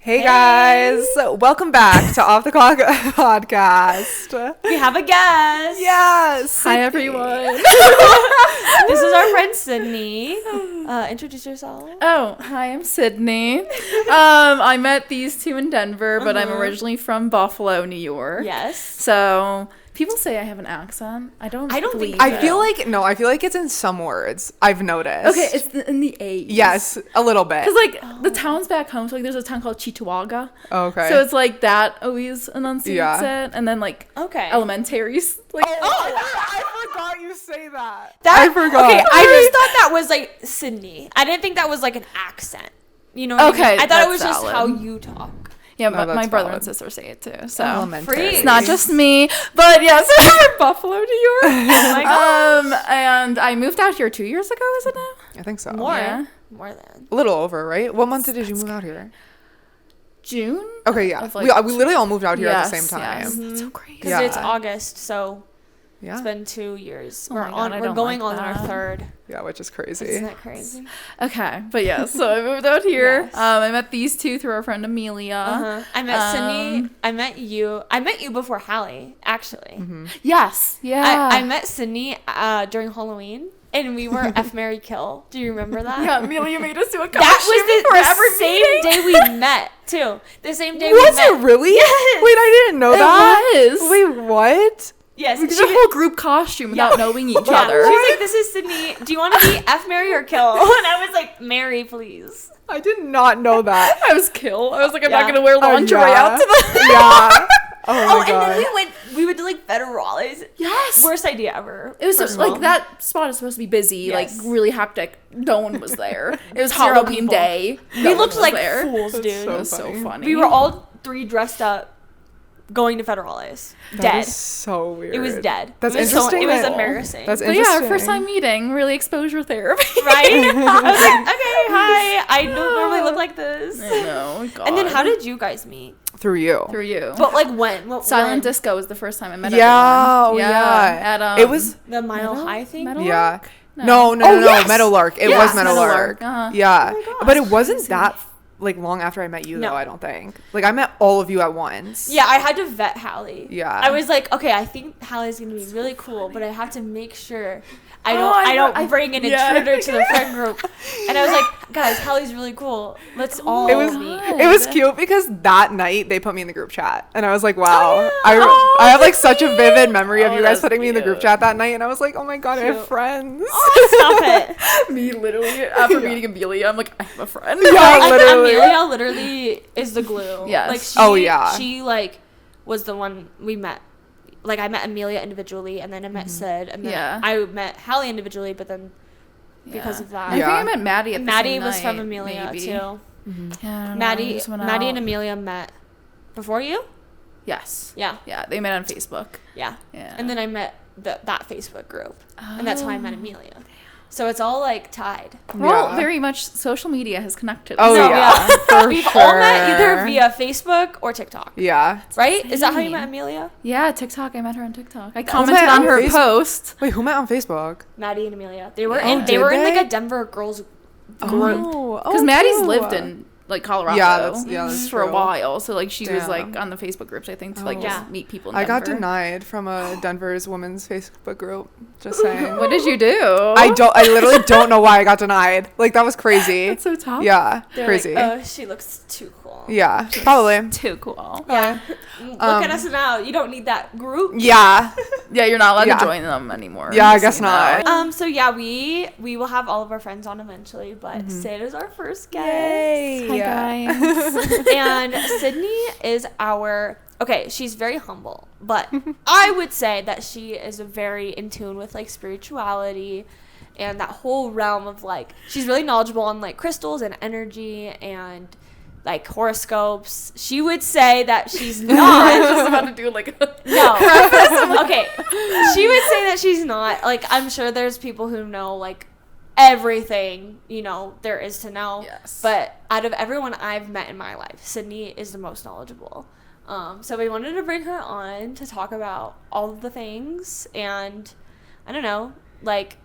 Hey guys, welcome back to Off the Clock podcast. We have a guest. Yes. Sidney. Hi everyone. This is our friend Sidney. Introduce yourself. Oh, hi, I'm Sidney. I met these two in Denver, but I'm originally from Buffalo, New York. Yes. So people say I have an accent. I don't believe think I feel like it's in some words. I've noticed. Okay, it's in the A's. Yes, a little bit. Because the towns back home, so like there's a town called Cheektowaga. Okay. So it's like that always enunciates it, and then like elementaries. Like I forgot you say that. I forgot. Okay, I just thought that was like Sidney. I didn't think that was like an accent. You know what I mean? I thought it was just how you talk. Yeah, No, my brother valid. and sister say it too. So Elementary. it's not just me, but yes, we're Buffalo, New York. Oh my gosh. And I moved out here 2 years ago. Is it now? I think so. More than. A little over, right? What month did you move out here? June. Okay, yeah. Like, we literally all moved out here at the same time. Yes. That's so crazy. Because it's August, so it's been 2 years. Oh my God, we're going on our third. Yeah, which is crazy. Isn't that crazy? Okay, but yeah, so I moved out here. Yes. I met these two through our friend Amelia. I met Sidney. I met you before Hallie, actually. Yes, yeah. I met Sidney during Halloween, and we were F, Marry, Kill. Do you remember that? Yeah, Amelia made us do a costume That was the same day we met, too. The same day we met. Was it really? Yes. Wait, I didn't know that. It was. Wait, what? Yes. We did a whole group costume without knowing each other. She was like, this is Sidney. Do you want to be F, Marry, or Kill? And I was like, Marry, please. I did not know that. I was Kill. I was like, I'm not going to wear lingerie out to the... Yeah. Oh my God. And then we went to like Federales. Yes. Worst idea ever. It was just, like that spot is supposed to be busy, like really hectic. No one was there. It was Halloween day. We looked like fools, dude. So It was so funny. We were all three dressed up, going to Federales. That Dead. is so weird. It was dead. That's it was interesting. it was embarrassing. That's But interesting. yeah, our first time meeting, really exposure therapy. Right? I was like, okay, hi. I don't normally look like this. I know. God. And then how did you guys meet? Through you. Through you. But like when? Silent Disco was the first time I met Yeah. everyone. Oh, yeah. At, It was. The Mile High thing? Yeah. No. No. yes. Meadowlark. It Yeah, was Meadowlark. Meadowlark. Uh-huh. Yeah. Oh my gosh, But it wasn't that like long after I met you No. though, I don't think. Like I met all of you at once. Yeah, I had to vet Hallie. Yeah. I was like, okay, I think Hallie's gonna be really cool, but I have to make sure I I don't bring an intruder to the friend group. And I was like, guys, Hallie's really cool. Let's all meet. It was cute because that night they put me in the group chat and I was like, wow. yeah. I have like such a vivid memory of Oh, you guys that's putting me in the group cute. chat that night and I was like, oh my God, I have Cute. friends. Stop it. Me literally, after meeting Amelia, I'm like, I have a friend. Yeah, Like, literally. Amelia literally is the glue. Yes. Like she like was the one we met. Like I met Amelia individually, and then I met Sid, and then I met Hallie individually, but then because of that, I think I met Maddie at the Maddie same was night, from Amelia maybe. too. Yeah, I don't know, Maddie just went and out. Amelia met before you. Yes. Yeah. Yeah, they met on Facebook. Yeah. Yeah. And then I met that Facebook group, and that's how I met Amelia. So it's all like tied. Well, very much social media has connected. Oh, No, yeah. For We've sure. all met either via Facebook or TikTok. Yeah. Right? Is that how you Same. met Amelia? Yeah, Tiktok. I met her on TikTok. I met commented on on her Facebook? post. Wait, who met on Facebook? Maddie and Amelia. They were Oh, in did like they? a Denver girls group. Oh, Because Maddie's lived in like Colorado that's for a true. while. So like she was Damn. like on the Facebook groups, I think, to like just meet people in I Denver. got denied from a Denver's women's Facebook group. Just saying. What did you do? I literally don't know why I got denied. Like that was crazy. That's so tough. Yeah, They're crazy. like, oh, she looks too cool. Yeah, probably. Too cool. Yeah. Look at us now. You don't need that group. Yeah. Yeah, you're not allowed Yeah. to join them anymore. Yeah, I Just guess so you know. not. So yeah, we will have all of our friends on eventually, but Sid is our first guest. Hi guys. And Sidney is she's very humble, but I would say that she is very in tune with like spirituality and that whole realm of like, she's really knowledgeable on like crystals and energy and like horoscopes. She would say that she's not. I was just about to do like a No. Okay. She would say that she's not. Like, I'm sure there's people who know, like, everything, there is to know. Yes. But out of everyone I've met in my life, Sidney is the most knowledgeable. So we wanted to bring her on to talk about all of the things. And, I don't know, like,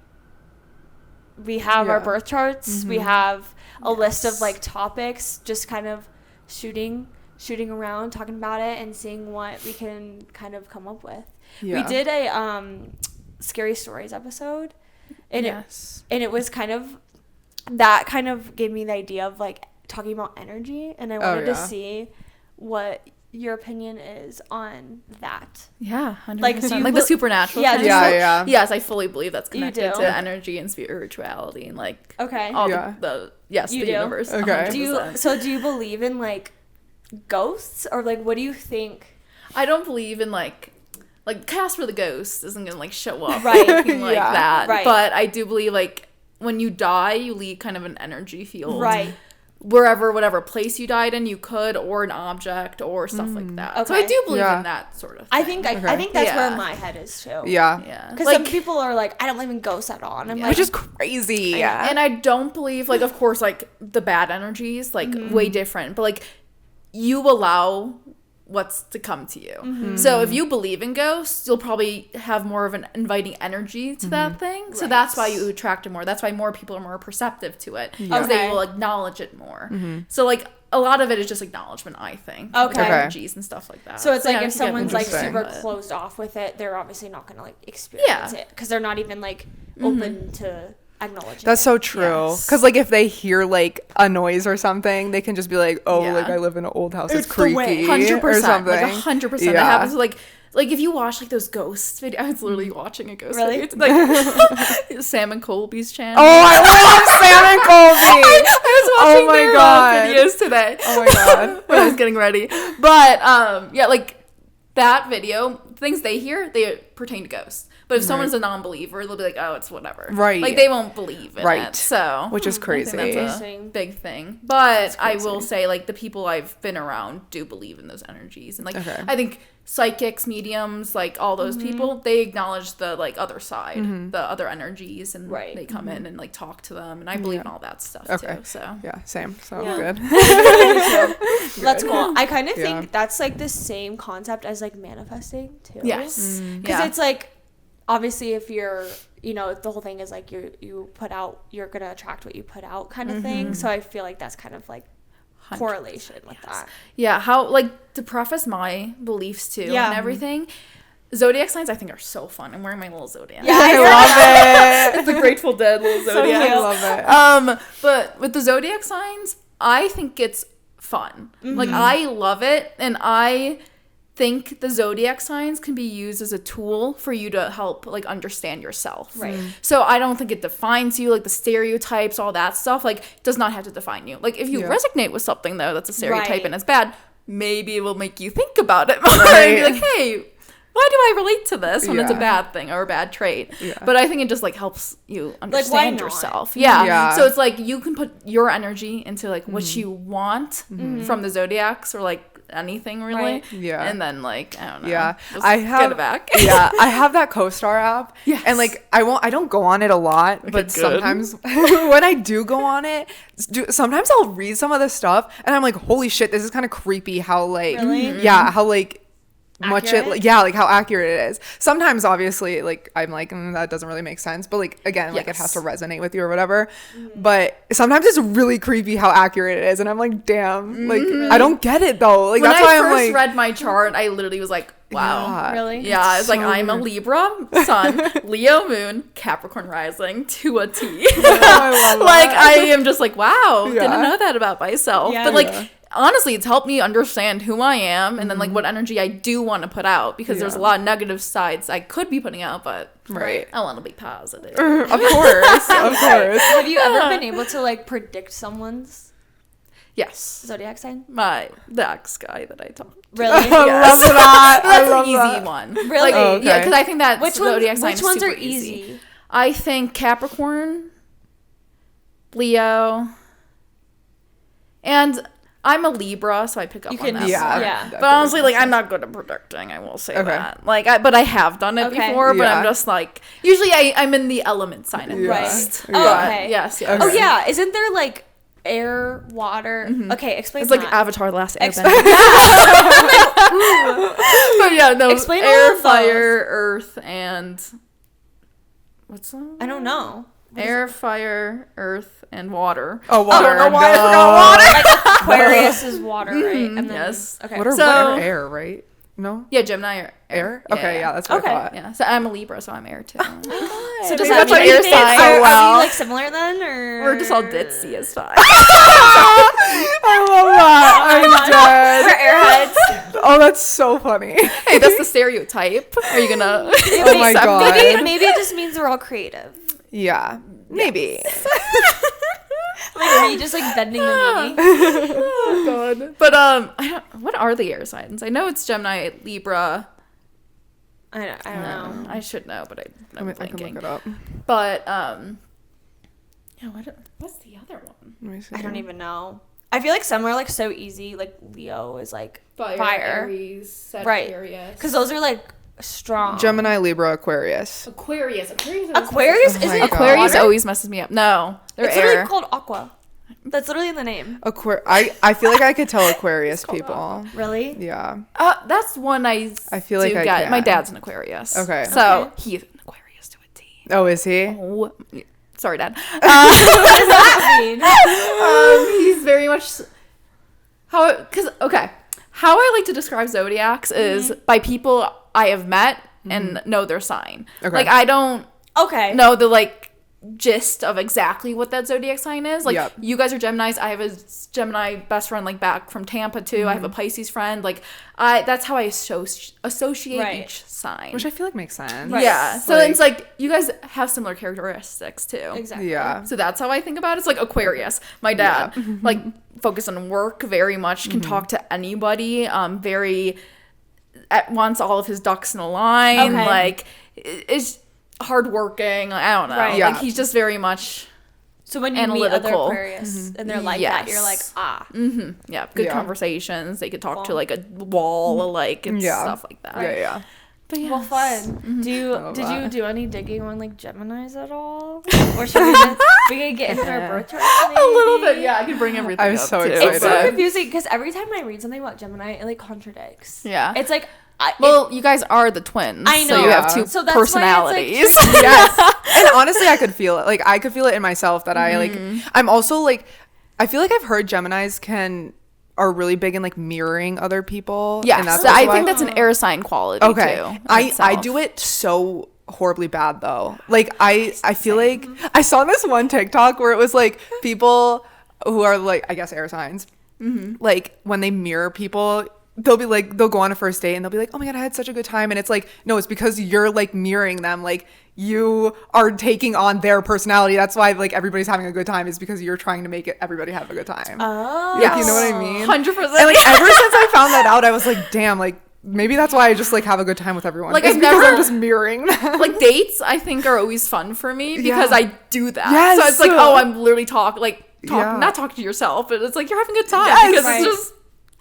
we have our birth charts. We have a list of, like, topics, just kind of shooting around, talking about it, and seeing what we can kind of come up with. Yeah. We did a scary stories episode, and it was kind of gave me the idea of like talking about energy, and I wanted to see what your opinion is on that. Yeah, 100%. Like, like the supernatural. Yeah, kind of yeah, stuff. yeah. Yes, I fully believe that's connected do? to energy and spirituality and like Okay. all Yeah. the the do? universe. Okay. 100%. Do you believe in like ghosts, or like what do you think? I don't believe in like Casper the Ghost isn't gonna like show up Right. looking like Yeah. that. Right. But I do believe like when you die, you leave kind of an energy field. Right. Wherever, whatever place you died in, you could, or an object, or stuff like that. So I Okay. do believe Yeah. in that sort of thing. I think Okay. I think that's Yeah. where my head is too. Yeah. Yeah. Because Like, some people are like, I don't believe in ghosts at all, and I'm like, Which is crazy. Yeah. and I don't believe, like, of course, like, the bad energies, like, way different. But, like, you allow what's to come to you. So if you believe in ghosts, you'll probably have more of an inviting energy to that thing. So that's why you attract it more. That's why more people are more perceptive to it. Because they Okay. will acknowledge it more. So, like, a lot of it is just acknowledgement, I think. Okay. With energies and stuff like that. so it's like yeah, if someone's like Interesting. super but- closed off with it, they're obviously not gonna like experience it because they're not even like open to acknowledging. That's it. so true. Yes. Because, like, if they hear, like, a noise or something, they can just be like, oh, Yeah. like, I live in an old house. It's It's the way. creaky. 100%. Or something. Like 100%. That Yeah. happens. Like if you watch like those ghost videos, I was literally watching a ghost Really? video. It's like Sam and Colby's channel. Oh, I love Sam and Colby. I was watching Oh my their God. videos today. Oh my God. when I was getting ready. But yeah, like that video, things they hear, they pertain to ghosts. But if someone's a non-believer, they'll be like, oh, it's whatever. Right. Like they won't believe in Right. it. So Which is I crazy. think that's a Interesting. big thing. But I will say, like, the people I've been around do believe in those energies. And, like, Okay. I think psychics, mediums, like, all those people, they acknowledge the, like, other side, the other energies. And Right. they come in and, like, talk to them. And I believe in all that stuff, Okay. too. So, Yeah, same. So Yeah. good. That's cool. I kind of Yeah. think that's like the same concept as like manifesting too. yes. Because Yeah. it's like, obviously, if you're, the whole thing is like you put out, you're gonna attract what you put out, kind of thing. So I feel like that's kind of like correlation with that. Yeah, how, like, to preface my beliefs too Yeah. and everything, zodiac signs I think are so fun. I'm wearing my little zodiac. Yeah, I love it. It's the Grateful Dead little So zodiac. cute. I love it. But with the zodiac signs, I think it's fun. Like, I love it, and I think the zodiac signs can be used as a tool for you to help, like, understand yourself. Right. So I don't think it defines you, like the stereotypes, all that stuff, like, does not have to define you. Like, if you Yeah. resonate with something, though, that's a stereotype Right. and it's bad, maybe it will make you think about it more Right. and be like, hey, why do I relate to this when it's a Yeah. bad thing or a bad trait? Yeah. But I think it just, like, helps you understand not? yourself. Yeah. Yeah. So it's like you can put your energy into, like, what you want from the zodiacs or, like, anything really. Right. Yeah. And then, like, I don't know. Yeah, just I have. get it back. Yeah, I have that CoStar app. Yes. And like, I don't go on it a lot, but good. sometimes when I do go on it, sometimes I'll read some of the stuff, and I'm like, holy shit, this is kind of creepy. How like, Really? yeah, how like. Much it, Accurate? yeah, like how accurate it is. Sometimes, obviously, like I'm like that doesn't really make sense, but like again, like it has to resonate with you or whatever. But sometimes it's really creepy how accurate it is, and I'm like, damn, like I don't get it though. Like When that's I why I'm first like, read my chart, I literally was like, wow. Yeah. Really? Yeah, it's like so I'm a weird. Libra sun, Leo moon, Capricorn rising to a T. I love Like, that. I am just like, wow, Yeah. didn't know that about myself. Yeah. But like, Yeah. honestly, it's helped me understand who I am and then like what energy I do want to put out, because there's a Yeah. lot of negative sides I could be putting out, but Right. I want to be positive. Of course, of course. Have you ever been able to like predict someone's Yes. zodiac sign? The ex guy that I talked. Really? I love that. I That's love an easy that. one. Really? Like, Oh, okay. Yeah, because I think that Which zodiac sign which is ones super are easy? I think Capricorn, Leo, and I'm a Libra, so I pick up You on can- that. Yeah, more. Yeah. But honestly, like, I'm not good at predicting. I will say Okay. that. Like, but I have done it Okay. before. But Yeah. I'm just like, usually I'm in the element sign at Yeah. least. Right. Oh, But okay. Yes. Okay. Oh yeah, isn't there like air, water? Okay, explain. It's like that. Avatar: The Last Explain- Airbender. But yeah, no. Explain all air, of those. fire, earth, and what's that? I don't know. Air, fire, earth, and water. Oh, water. I don't know why I forgot water. Like Aquarius is water, right? And then, Yes. Okay. What are So- air, right? No? Yeah, Gemini are Air? Yeah, Okay, yeah. yeah, that's what Okay. I thought. Yeah, so I'm a Libra, so I'm air too. So does Maybe that that's why mean air anything? signs so Are well. we like similar then, or We're just all ditzy as fuck. I love that. I'm dead. We're airheads. Oh, that's so funny. Hey, that's the stereotype. Are you gonna? Oh my accept God. it? Maybe it just means we're all creative. Yeah, maybe. Like me just like bending the meaning. Oh God. But I don't. What are the air signs? I know it's Gemini, Libra. I don't know. I should know, but I'm I can blanking. look it up. But yeah. What's the other one? Let me see. I don't even know. I feel like some are like so easy. Like Leo is like fire. Aries, Sagittarius. Right. Because those are like strong. Gemini, Libra, Aquarius. Aquarius Aquarius Oh my isn't God. Aquarius water? always messes me up. No, they're It's air. literally called Aqua. That's literally in the name. I feel like I could tell Aquarius called people. Really? Yeah. That's one I feel like I get. can. My dad's an Aquarius. Okay. So Okay. he's an Aquarius to a T. Oh, is he? Oh, sorry, Dad. What does that mean? He's very much how I like to describe zodiacs is by people I have met and know their sign. Okay. Like I don't Okay. know the like gist of exactly what that zodiac sign is. Like Yep. you guys are Geminis. I have a Gemini best friend like back from Tampa too. I have a Pisces friend. Like that's how I associate Right. each sign. Which I feel like makes sense. Right. Yeah. So Like- it's like you guys have similar characteristics too. Exactly. Yeah. So that's how I think about it. It's like Aquarius. My dad, like, focused on work very much, can talk to anybody, very, wants all of his ducks in a line, Okay. like, is hardworking. I don't know. Right. Yeah. Like, he's just very much, So when you meet other Analytical. Aquarius and they're like that, you're like, Yes. Yeah, good Yeah. conversations. They could talk to, Cool. like, a wall, like, and Yeah. stuff like that. Yeah. But yeah. well, fun. love Did you that. do any digging on like Geminis at all, or should we just get into our birth chart? A little bit, yeah. I could bring everything I'm up, so too. excited. It's so confusing because every time I read something about Gemini, it like contradicts. Yeah. It's like, Well, you guys are the twins. I So know. you have two So that's why it's, like, personalities. Yes. And honestly, I could feel it. Like, I could feel it in myself that I, like, I'm also, like, I feel like I've heard Geminis are really big in, like, mirroring other people. Yeah, And that's so I why- think that's an air sign quality Okay. too. I do it so horribly bad though. Like I feel like I saw this one TikTok where it was like people who are like, I guess, air signs, like when they mirror people, they'll go on a first date and they'll be like, oh my God, I had such a good time. And it's like, no, it's because you're like mirroring them. Like you are taking on their personality. That's why like everybody's having a good time, is because you're trying to make everybody have a good time. oh, Like, you know what I mean? 100%. And like ever since I found that out, I was like, damn, like maybe that's why I just like have a good time with everyone. Like, It's I've because never- I'm just mirroring them. like dates, I think are always fun for me because Yeah. I do that. Yes. So it's like, oh, I'm literally Yeah. not talking to yourself, but it's like you're having a good time Yes. because Right. it's just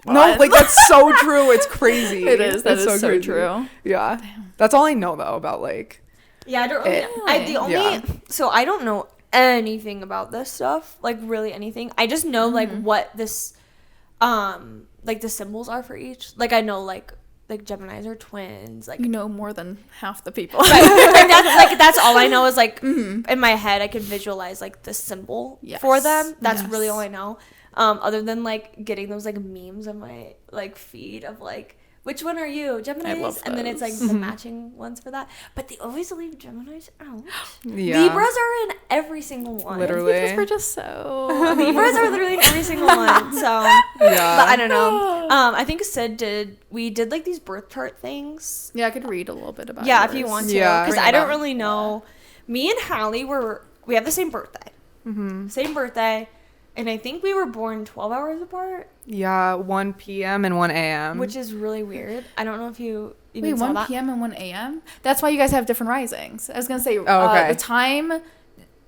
No, fun. like that's so true. It's crazy. It is. That It's is so crazy. true. Yeah. That's all I know though about like yeah. I don't really. The only Yeah. so I don't know anything about this stuff, like really anything. I just know like what this, like the symbols are for each. Like I know like Geminis are twins, like you know more than half the people. right. Like that's all I know is like in my head I can visualize like the symbol for Yes. them. That's really Yes. all I know. Other than like getting those like memes on my like feed of like, which one are you, Geminis? love And then it's like those. the matching ones for that. But they always leave Geminis out. yeah. Libras are in every single one. Literally. Because we're just so Libras are literally in every single one. So Yeah. but I don't know. I think Sid did like these birth chart things. Yeah, I could read a little bit about Yeah, if yours. you want to. Yeah. Because Bring I it don't up. really know. Me and Hallie we have the same birthday. Same birthday. And I think we were born 12 hours apart, Yeah, 1 p.m. and 1 a.m. which is really weird. I don't know if you Wait, even saw 1 that. p.m. and 1 a.m.? That's why you guys have different risings. I was going to say, okay. the time,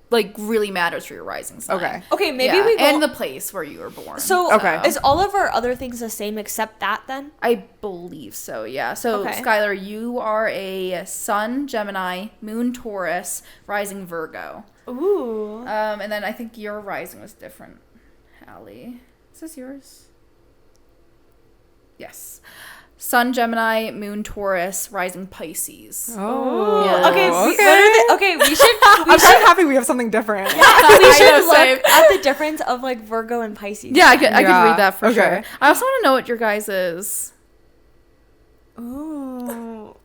like, really matters for your rising sign. Okay. Okay, maybe Yeah, we go. and the place where you were born. So Okay. is all of our other things the same except that then? I believe so, yeah. So, Okay. Skylar, you are a Sun, Gemini, Moon, Taurus, rising Virgo. Ooh. And then I think your rising was different, Hallie. Is this yours? Yes. Sun Gemini, Moon Taurus, Rising Pisces. Oh. Yeah. Okay, we should. I'm kind of happy we have something different. Yeah, we should know, same. look at the difference of like Virgo and Pisces. Yeah, I could read that for Okay. sure. I also want to know what your guys is. Ooh.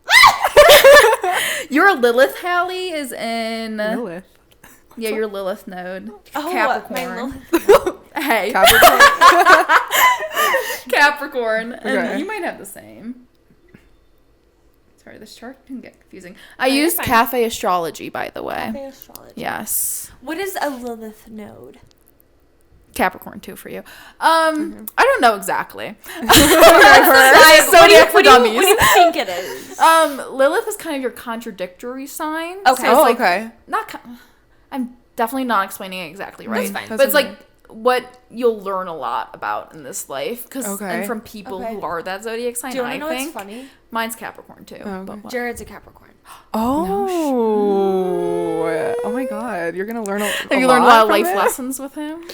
Your Lilith, Hallie, is in... Lilith. Yeah, your Lilith node. Oh, Capricorn. Hey. Capricorn. Capricorn. And Okay. you might have the same. Sorry, this chart can get confusing. I used fine. Cafe Astrology, by the way. Cafe astrology. Yes. What is a Lilith node? Capricorn, too, for you. I don't know exactly. Zodiac for dummies. What do you think it is? Lilith is kind of your contradictory sign. Okay. So it's okay. I'm definitely not explaining it exactly right. That's fine. But it's like what you'll learn a lot about in this life. Okay. And from people Okay. who are that zodiac sign, Do you want I to know what's think. funny? Mine's Capricorn, too. Oh, But okay. what? Jared's a Capricorn. Oh my God! You're gonna learn Have you learned a lot of life lessons with him?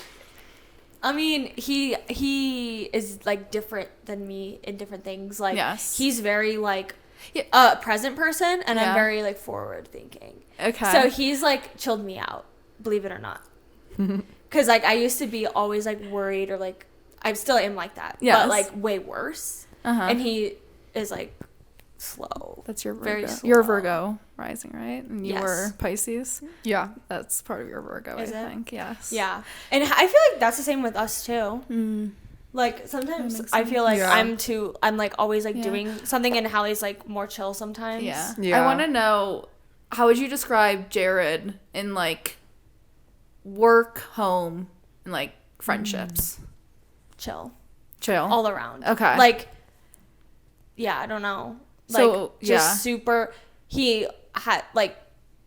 I mean, he is like different than me in different things. Like, Yes. he's very like Yeah. a present person, and Yeah. I'm very like forward thinking. Okay. So he's like chilled me out, believe it or not. Because like I used to be always like worried, or like I still am like that, Yes. but like way worse. Uh-huh. And he is like slow. That's your Virgo. Very slow. You're a Virgo rising, right? And you Yes. were Pisces. Yeah. That's part of your Virgo, Is I it? think. Yes. Yeah, and I feel like that's the same with us too. Mm. Like sometimes makes I feel like Yeah. I'm like always like Yeah. doing something, and Hallie's like more chill sometimes. Yeah. Yeah. I want to know, how would you describe Jared in like work, home, and like friendships? Chill Chill. all around. Okay. Like, yeah, I don't know. Like, So, just yeah. super. He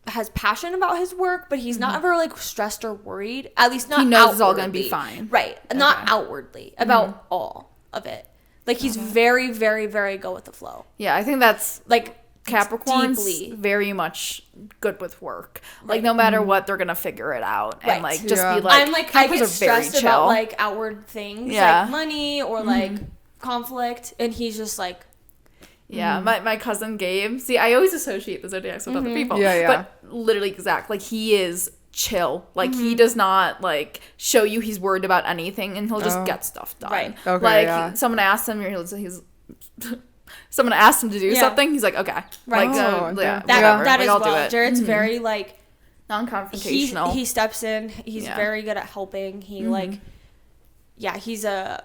has passion about his work, but he's not ever like stressed or worried. At least not. He knows it's all gonna outwardly. be fine. Right. Not Okay. outwardly about all of it. Like he's very, very, very go with the flow. Yeah, I think that's Like Capricorn's deeply. very much good with work. Like no matter what, they're gonna figure it out and Right. like just Yeah. be like. I'm like I Capricorns get are very stressed chill. about like outward things, Yeah. like money or like conflict, and he's just like Yeah, my cousin Gabe. See, I always associate the zodiacs with other people. Yeah, yeah. But literally exact. Like he is chill. Like he does not like show you he's worried about anything, and he'll just Oh. get stuff done. Right. Okay, Like yeah. someone asked him, he's someone asked him to do Yeah. something. He's like, okay, Right. like Oh, yeah, that. whatever. That like, as I'll do well. it. Jared's very like Non-confrontational. he steps in. He's Yeah. very good at helping. He like, yeah, he's a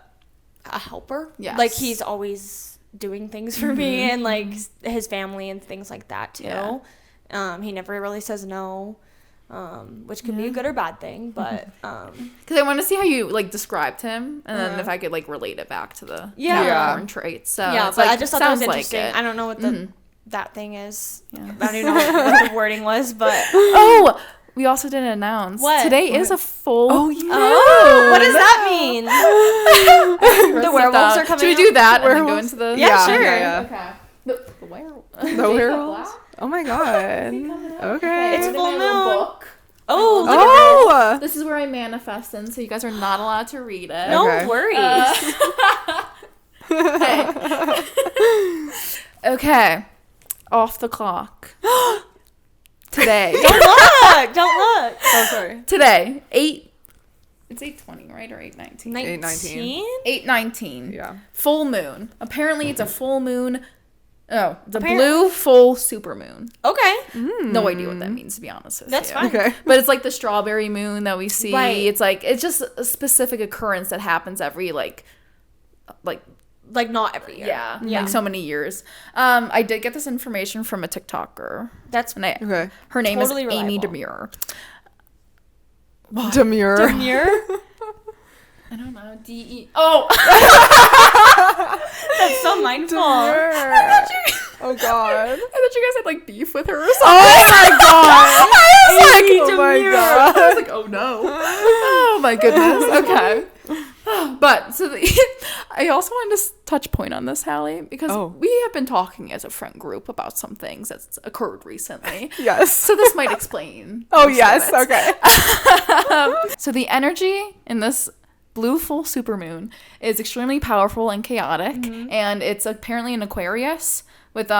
helper. Yes. Like he's always doing things for me and like his family and things like that too. Yeah. He never really says no, which can be a good or bad thing, but Because I want to see how you like described him, and then if I could like relate it back to the Yeah. Capricorn traits. So yeah. it's But like, I just thought that was sounds like interesting. it. I don't know what the that thing is. Yeah. I don't even know what the wording was, but Oh, we also didn't announce. What? Today is a full. Oh, yeah. oh, what does that mean? The werewolves are coming. Should we do that and then go into the? Yeah, sure. Okay. The werewolf. The werewolves. Oh my God. Okay. It's full moon. Book. Oh, look at Oh. This is where I manifest in, so you guys are not allowed to read it. no Okay. worries. Okay. Off the clock. Today. Don't look. Don't look. Oh, sorry. Today. It's 8:20, right? Or 8:19? 8:19. 8:19. Yeah. Full moon. Apparently it's a full moon. Oh, the Apparently. blue full super moon. Okay. No idea what that means, to be honest with That's you. fine. Okay. But it's like the strawberry moon that we see. Right. It's like, it's just a specific occurrence that happens every like Like not every year. yeah, Yeah. like so many years. I did get this information from a TikToker. That's And Okay. her name Totally is Amy reliable. Demure. Demure. Demure. I don't know. D-E. Oh! That's so mindful. Oh God. I thought you guys had like beef with her or something. Oh my God. I was like, Oh my I God. was like, oh no. Oh my goodness. Okay. But so I also wanted to touch point on this, Hallie, because we have been talking as a friend group about some things that's occurred recently. Yes. So this might explain. Oh most of yes. it. Okay. So the energy in this blue full supermoon is extremely powerful and chaotic, and it's apparently an Aquarius with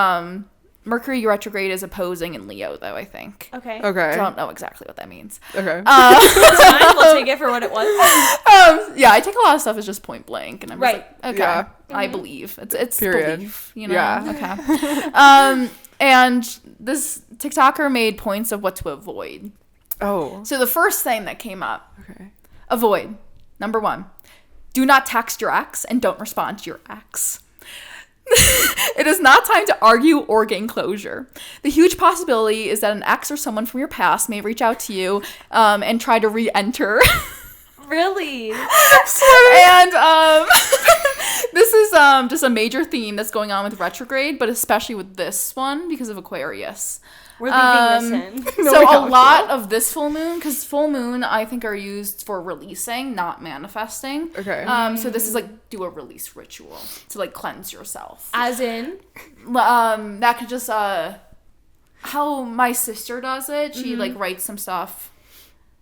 Mercury retrograde is opposing in Leo, though, I think. Okay. Okay. I don't know exactly what that means. Okay. It's fine. We'll take it for what it was. Yeah, I take a lot of stuff as just point blank, and I'm just like, okay, Yeah. I believe. It's Period. belief, you know? Yeah. Okay. And this TikToker made points of what to avoid. Oh. So the first thing that came up, Okay. avoid. Number 1, do not text your ex and don't respond to your ex. It is not time to argue or gain closure. The huge possibility is that an ex or someone from your past may reach out to you and try to re-enter. Really? And this is just a major theme that's going on with retrograde, but especially with this one because of Aquarius. We're leaving this in. So a lot of this full moon, because full moon I think are used for releasing, not manifesting. Okay. So this is like do a release ritual to like cleanse yourself. As in? That could just how my sister does it. She like writes some stuff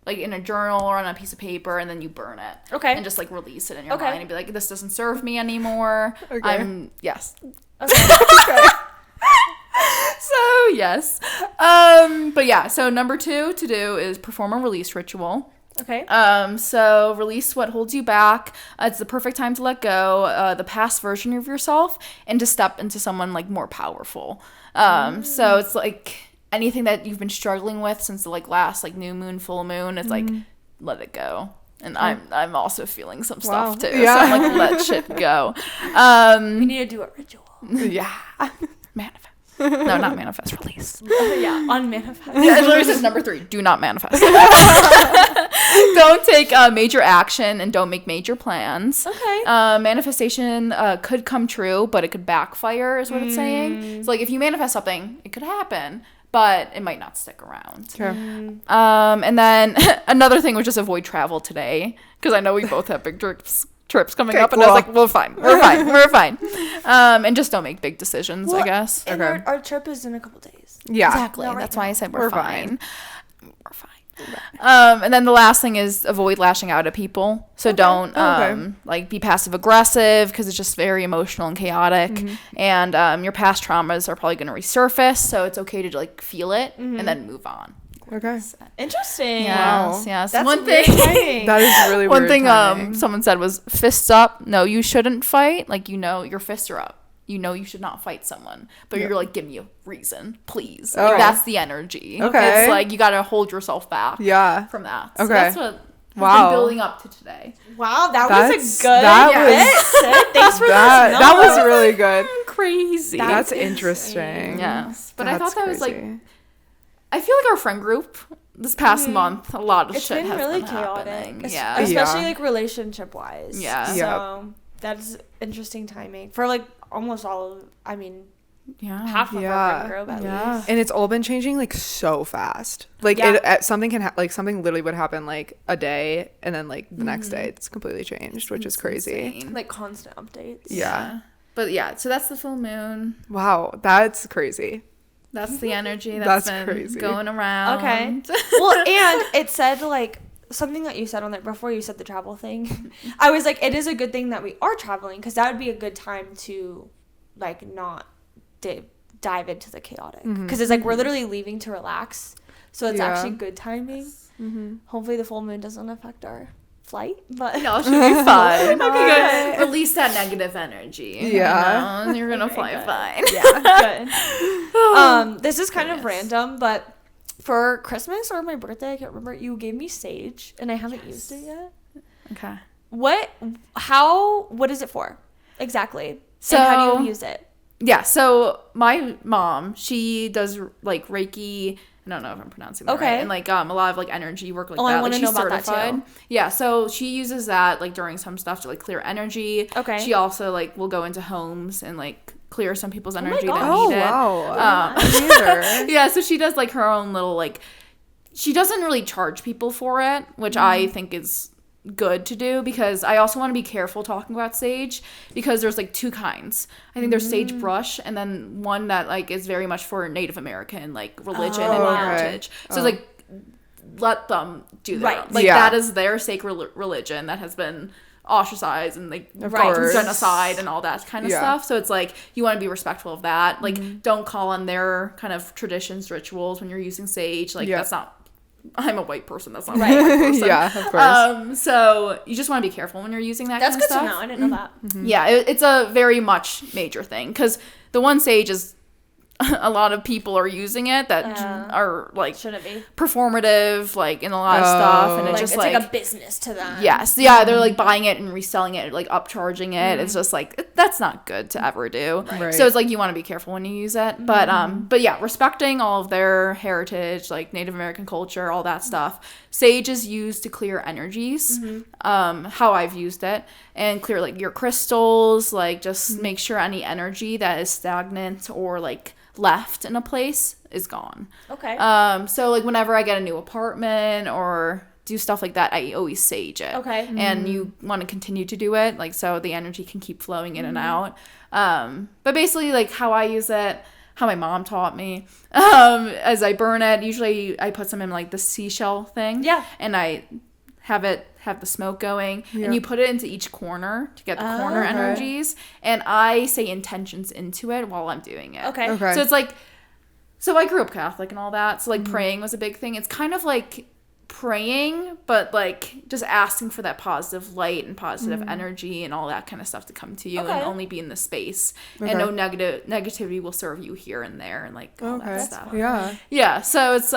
like in a journal or on a piece of paper, and then you burn it. Okay. And just like release it in your mind and be like, this doesn't serve me anymore. Okay. Yes. Okay. So yes. But yeah, so number 2 to do is perform a release ritual. Okay. So release what holds you back. It's the perfect time to let go the past version of yourself and to step into someone like more powerful. So it's like anything that you've been struggling with since the like last like new moon, full moon, it's like let it go. And I'm also feeling some stuff too. Yeah. So I'm like, let shit go. We need to do a ritual. Yeah. Manifest. No, not manifest, release. Yeah, unmanifest. Yeah, it literally says number 3, do not manifest. Don't take major action and don't make major plans. Okay. Manifestation could come true, but it could backfire is what it's saying. So like if you manifest something, it could happen, but it might not stick around. Sure. And then another thing was just avoid travel today, because I know we both have big trips coming up, and I was like, we're fine. And just don't make big decisions, I guess. And our trip is in a couple days. Yeah. Exactly. No, right That's now. why I said we're fine. We're fine. And then the last thing is avoid lashing out at people. So don't like be passive aggressive, because it's just very emotional and chaotic. And your past traumas are probably going to resurface, so it's okay to like feel it and then move on. Okay. Interesting. Yes, Wow. yes. That's One weird thing. timing. That is really One weird thing timing. someone said was fists up. No, you shouldn't fight. Like, you know, your fists are up. You know you should not fight someone, but you're like, give me a reason, please. Oh. Like, that's the energy. Okay. It's like you got to hold yourself back. Yeah. From that. So Okay. that's what has been building up to today. Wow, that was a good that bit. Thanks for that was really good. Crazy. That's interesting. Yes, but That's I thought that was like. crazy. I feel like our friend group this past month, a lot of It's shit been has really been chaotic. happening. Especially Yeah. like relationship wise. Yeah. So that's interesting timing for like almost all of. I mean, Yeah. half of our friend group at least. And it's all been changing like so fast. Like something can something literally would happen like a day, and then like the next day it's completely changed, which is crazy. Insane. Like constant updates. Yeah. But yeah, so that's the full moon. Wow, that's crazy. That's the energy That's been crazy. going around. Okay. Well, and it said like something that you said on it before you said the travel thing. I was like, it is a good thing that we are traveling, because that would be a good time to like not dive into the chaotic, because it's like we're literally leaving to relax, so it's actually good timing. Hopefully the full moon doesn't affect our flight, but No, it should be fine. It'll be good. Release that negative energy. Yeah. You know, and you're gonna Okay, fly good. fine. Yeah, good. This is kind of random, but for Christmas or my birthday, I can't remember, you gave me sage, and I haven't used it yet. Okay. What is it for exactly? So and how do you use it? Yeah, so my mom, she does like Reiki. I don't know if I'm pronouncing that right. And like a lot of like energy work like that. I want like, to she's know about certified. that too. Yeah, so she uses that like during some stuff to like clear energy. Okay. She also like will go into homes and like clear some people's energy that gosh. need it. Wow. Neither. Yeah, so she does like her own little like, she doesn't really charge people for it, which I think is good to do, because I also want to be careful talking about sage, because there's like two kinds. I think there's sagebrush, and then one that like is very much for Native American like religion and heritage. So it's like let them do their Right. own. Like, Yeah. that is their sacred religion that has been ostracized and like course. genocide and all that kind of Yeah. stuff. So it's like you want to be respectful of that. Like, don't call on their kind of traditions, rituals when you're using sage. Like, that's not. I'm a white person. That's not a white person. Yeah, of course. So you just want to be careful when you're using that. That's kind of good stuff. to know. I didn't know that. Yeah, it's a very much major thing because the one sage is a lot of people are using it that are like Shouldn't be. performative, like in a lot of stuff, and Like, it's just it's like a business to them. yes, yeah, they're like buying it and reselling it, like upcharging it. It's just like that's not good to ever do. Right. So it's like you want to be careful when you use it, but yeah, respecting all of their heritage, like Native American culture, all that stuff. Sage is used to clear energies. How I've used it, and clear like your crystals, like just make sure any energy that is stagnant or like left in a place is gone. Okay. So like whenever I get a new apartment or do stuff like that, I always sage it. Okay. And you want to continue to do it, like so the energy can keep flowing in and out. But basically like how I use it, how my mom taught me, as I burn it, usually I put some in like the seashell thing. Yeah. And I have the smoke going, and you put it into each corner to get the corner energies, and I say intentions into it while I'm doing it. Okay. So it's like, so I grew up Catholic and all that, so like praying was a big thing. It's kind of like praying, but like just asking for that positive light and positive energy and all that kind of stuff to come to you and only be in the space, and no negativity will serve you here and there and like all that stuff. Yeah, so it's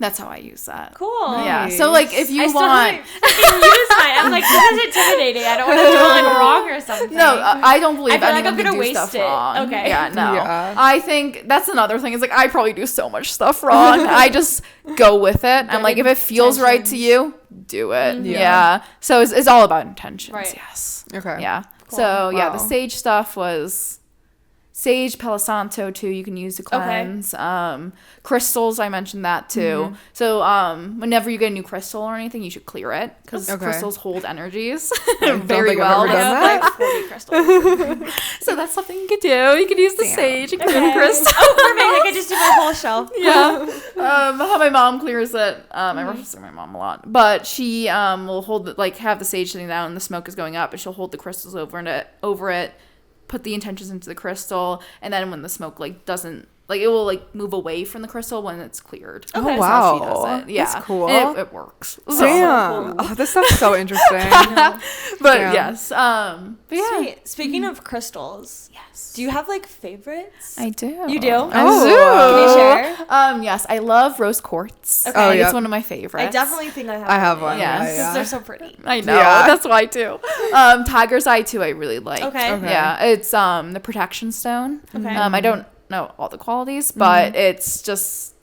that's how I use that. Cool. Yeah. So like if you I still want haven't freaking used mine. I'm like, this is intimidating. I don't want to do it like wrong or something. no, I don't believe I feel like anyone I'm can gonna do waste stuff it. wrong. Okay. Yeah, no. Yeah. I think that's another thing. Is like I probably do so much stuff wrong. I just go with it. I'm like, if it feels right to you, do it. Yeah. So it's all about intentions. Right. Yes. Okay. Yeah. So yeah, the Wow. sage stuff was sage, Palo Santo too. You can use to cleanse. Crystals, I mentioned that too. So whenever you get a new crystal or anything, you should clear it because crystals hold energies very think I've well. ever done I have like 40 crystals. So that's something you could do. You could use the sage and clear the crystal. Oh, perfect. I could just do my whole shelf. Yeah. How my mom clears it. I reference my mom a lot, but she will hold it, like have the sage sitting down and the smoke is going up, and she'll hold the crystals over it, put the intentions into the crystal, and then when the smoke like doesn't like, it will like move away from the crystal when it's cleared. Oh, That's wow. how she does it. Yeah, That's cool. And it works. So- Damn. Oh, this stuff's so interesting. but Damn. yes. But yeah. Sweet. Speaking of crystals, Yes. do you have like favorites? I do. You do? Oh. Can you share? Yes, I love rose quartz. Okay. Oh, It's yeah. one of my favorites. I definitely think I have. I have one. Yes. Because they're so pretty. I know. Yeah. That's why too. Tiger's eye too. I really like. Okay. Yeah, it's the protection stone. Okay. I don't know all the qualities, but it's just.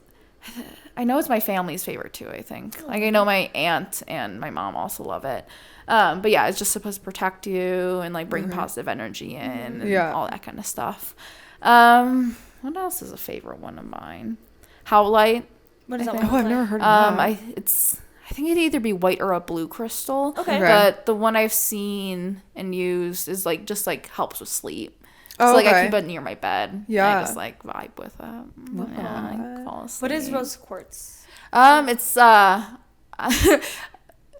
I know it's my family's favorite too. I think. Like I know my aunt and my mom also love it. But yeah, it's just supposed to protect you and like bring positive energy in and all that kind of stuff. What else is a favorite one of mine? Howlite. What is that I one? think. Oh, I've never heard of that. I think it'd either be white or a blue crystal. Okay. But the one I've seen and used is like just like helps with sleep. Oh, So like I okay. keep it near my bed. And Yeah. I just like vibe with it. Yeah, I fall asleep. What is rose quartz? It's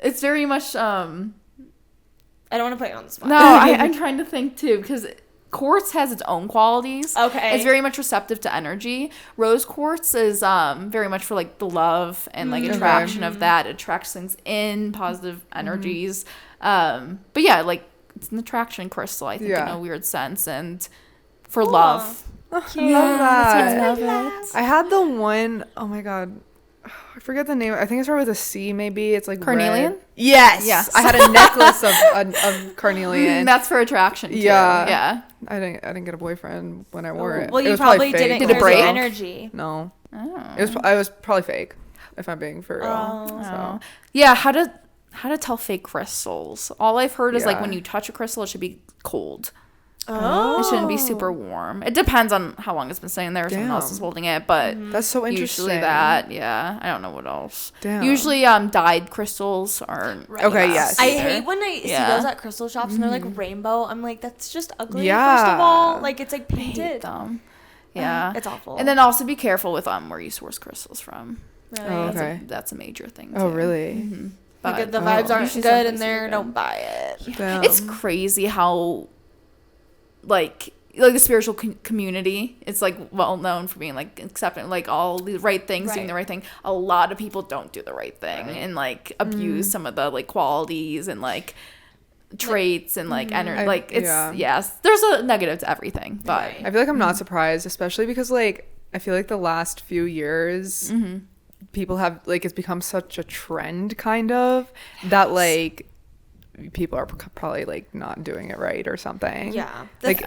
it's very much I don't want to put you on the spot. no, I'm trying to think too because quartz has its own qualities. Okay. It's very much receptive to energy. Rose quartz is very much for like the love and like attraction of that. It attracts things in positive energies. But yeah, like it's an attraction crystal, I think, in a weird sense, and for love. I love that. I love it. I had the one, oh my god, I forget the name. I think it started with a C maybe. It's like Carnelian? red. Yes. Yes. I had a necklace of carnelian. That's for attraction too. Yeah. Yeah. I didn't get a boyfriend when I wore it. Well, It you was probably fake. didn't Did it clear the break? energy. No. Oh. I was probably fake, if I'm being for real. Oh. So. Yeah, how to tell fake crystals. All I've heard is like Yeah. when you touch a crystal, it should be cold. Oh. It shouldn't be super warm. It depends on how long it's been sitting there. Someone else is holding it, but That's so interesting. usually that. Yeah, I don't know what else. Damn. Usually, dyed crystals are Okay, yes. I either. hate when I see Yeah. those at crystal shops and they're like rainbow. I'm like, that's just ugly. Yeah. First of all, like it's like I hate painted. them. Yeah, It's awful. And then also be careful with where you source crystals from. Really? Oh, okay. That's a major thing, too. Oh, really? Mm-hmm. Like, But if the vibes aren't she's good in definitely there, super don't good. buy it. Damn. It's crazy how, like the spiritual community, it's like well known for being like accepting like all the right things, doing the right thing. A lot of people don't do the right thing and like abuse some of the like qualities and like traits and like energy. Like it's yes, there's a negative to everything, but I feel like I'm not surprised, especially because like I feel like the last few years people have like it's become such a trend kind of that like people are probably like not doing it right or something. Yeah. Like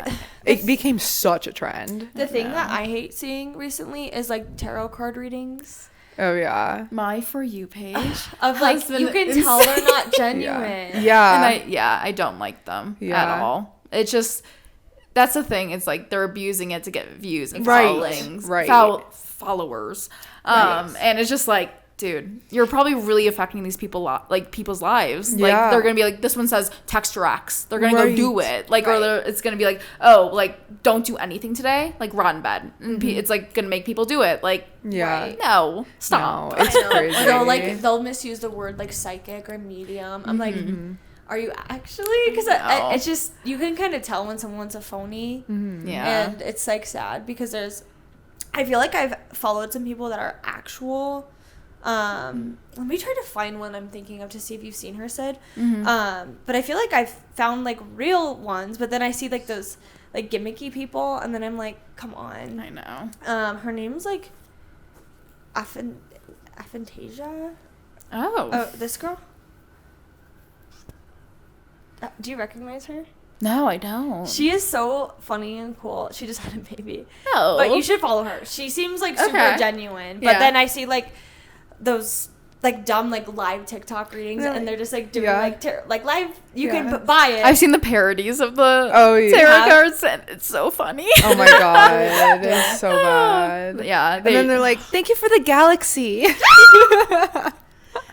it became such a trend. The thing that I hate seeing recently is like tarot card readings. Oh yeah. my For You page Of like you can tell they're not genuine. Yeah. and I don't like them at Yeah. all. It's just that's the thing. It's like they're abusing it to get views and Right. followings, Right. followers. And it's just like, dude, you're probably really affecting these people like people's lives. Like they're gonna be like, this one says text your ex. They're gonna go do it. Like or it's gonna be like, oh, like don't do anything today. Like rot in bed. And it's like gonna make people do it. Like no, stop. No, it's crazy. Or they'll misuse the word like psychic or medium. I'm like, are you actually? Because it's just you can kind of tell when someone's a phony. Yeah. And it's like sad because I feel like I've followed some people that are actual. Let me try to find one I'm thinking of to see if you've seen her, Sid. But I feel like I've found like real ones, but then I see like those like gimmicky people, and then I'm like, come on. I know. Her name's like Aphantasia. Oh, This girl. Do you recognize her? no, I don't. She is so funny and cool. She just had a baby. No, But you should follow her. She seems like super Okay. genuine. But Yeah. then I see like those like dumb like live TikTok readings, and they're just like doing like live. You can buy it. I've seen the parodies of the you tarot have? cards, and it's so funny. Oh my god, it's so bad. Yeah, And then they're like, "Thank you for the galaxy."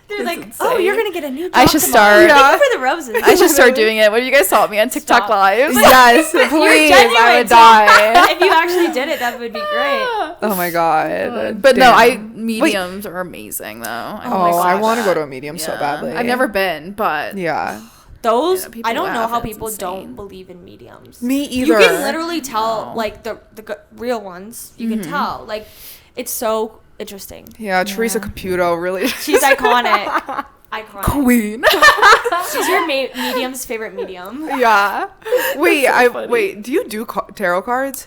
They're like, insane. oh, you're gonna get a new. I job should tomorrow. start- Thank you for the roses. I should start doing it. What do you guys taught me on TikTok Stop. Live? Yes, please. I genuine, would so- die. If you actually did it, that would be great. Oh my god. But no, Damn. mediums are amazing though. Oh, I want to go to a medium so Yeah. badly. I've never been, but Yeah. Those Yeah, people I don't know laugh, how it's people insane. don't believe in mediums. Me either. You can literally tell No. like the real ones. You can tell like it's so interesting. Yeah, Teresa Caputo really. She's iconic. Iconic. Queen. She's your medium's favorite medium. Yeah. Wait, funny. wait. Do you do tarot cards?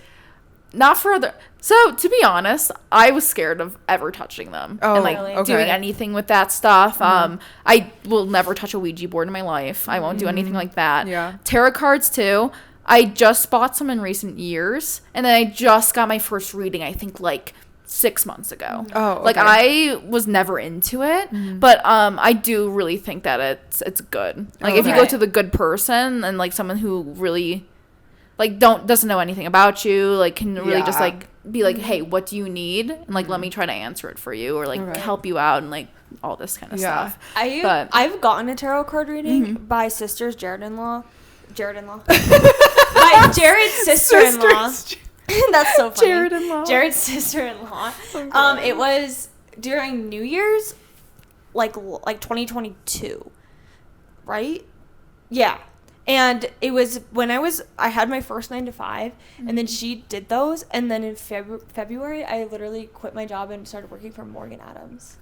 not for other. So to be honest, I was scared of ever touching them and like really? doing anything with that stuff. I will never touch a Ouija board in my life. I won't do anything like that. Yeah. Tarot cards too. I just bought some in recent years, and then I just got my first reading. I think like 6 months ago. Oh, okay. Like I was never into it, but I do really think that it's good. Like if you go Okay. to the good person and like someone who really like doesn't know anything about you, like can really just Yeah. like be like, hey, what do you need? And like let me try to answer it for you, or like Okay. help you out and like all this kind of Yeah. stuff. I've gotten a tarot card reading by sisters Jared-in-law. By Jared's sister-in-law. That's so funny. Jared-in-law. Jared's sister-in-law. It was during New Year's, like 2022, right? Yeah. And it was when I had my first 9 to 5, and then she did those, and then in February, I literally quit my job and started working for Morgan Adams.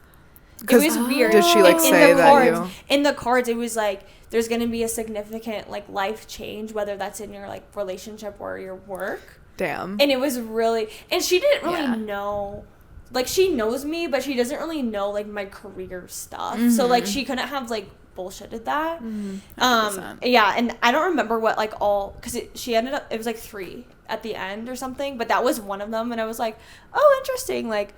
It was weird. Did she, like, And say that cards, in the cards, it was like there's gonna be a significant like life change, whether that's in your like relationship or your work. Damn. And it was really, and she didn't really Yeah. know, like she knows me, but she doesn't really know like my career stuff. So like she couldn't have like bullshitted that. 100%. Yeah, and I don't remember what like all, because she ended up, it was like 3 at the end or something, but that was one of them, and I was like, oh, interesting, like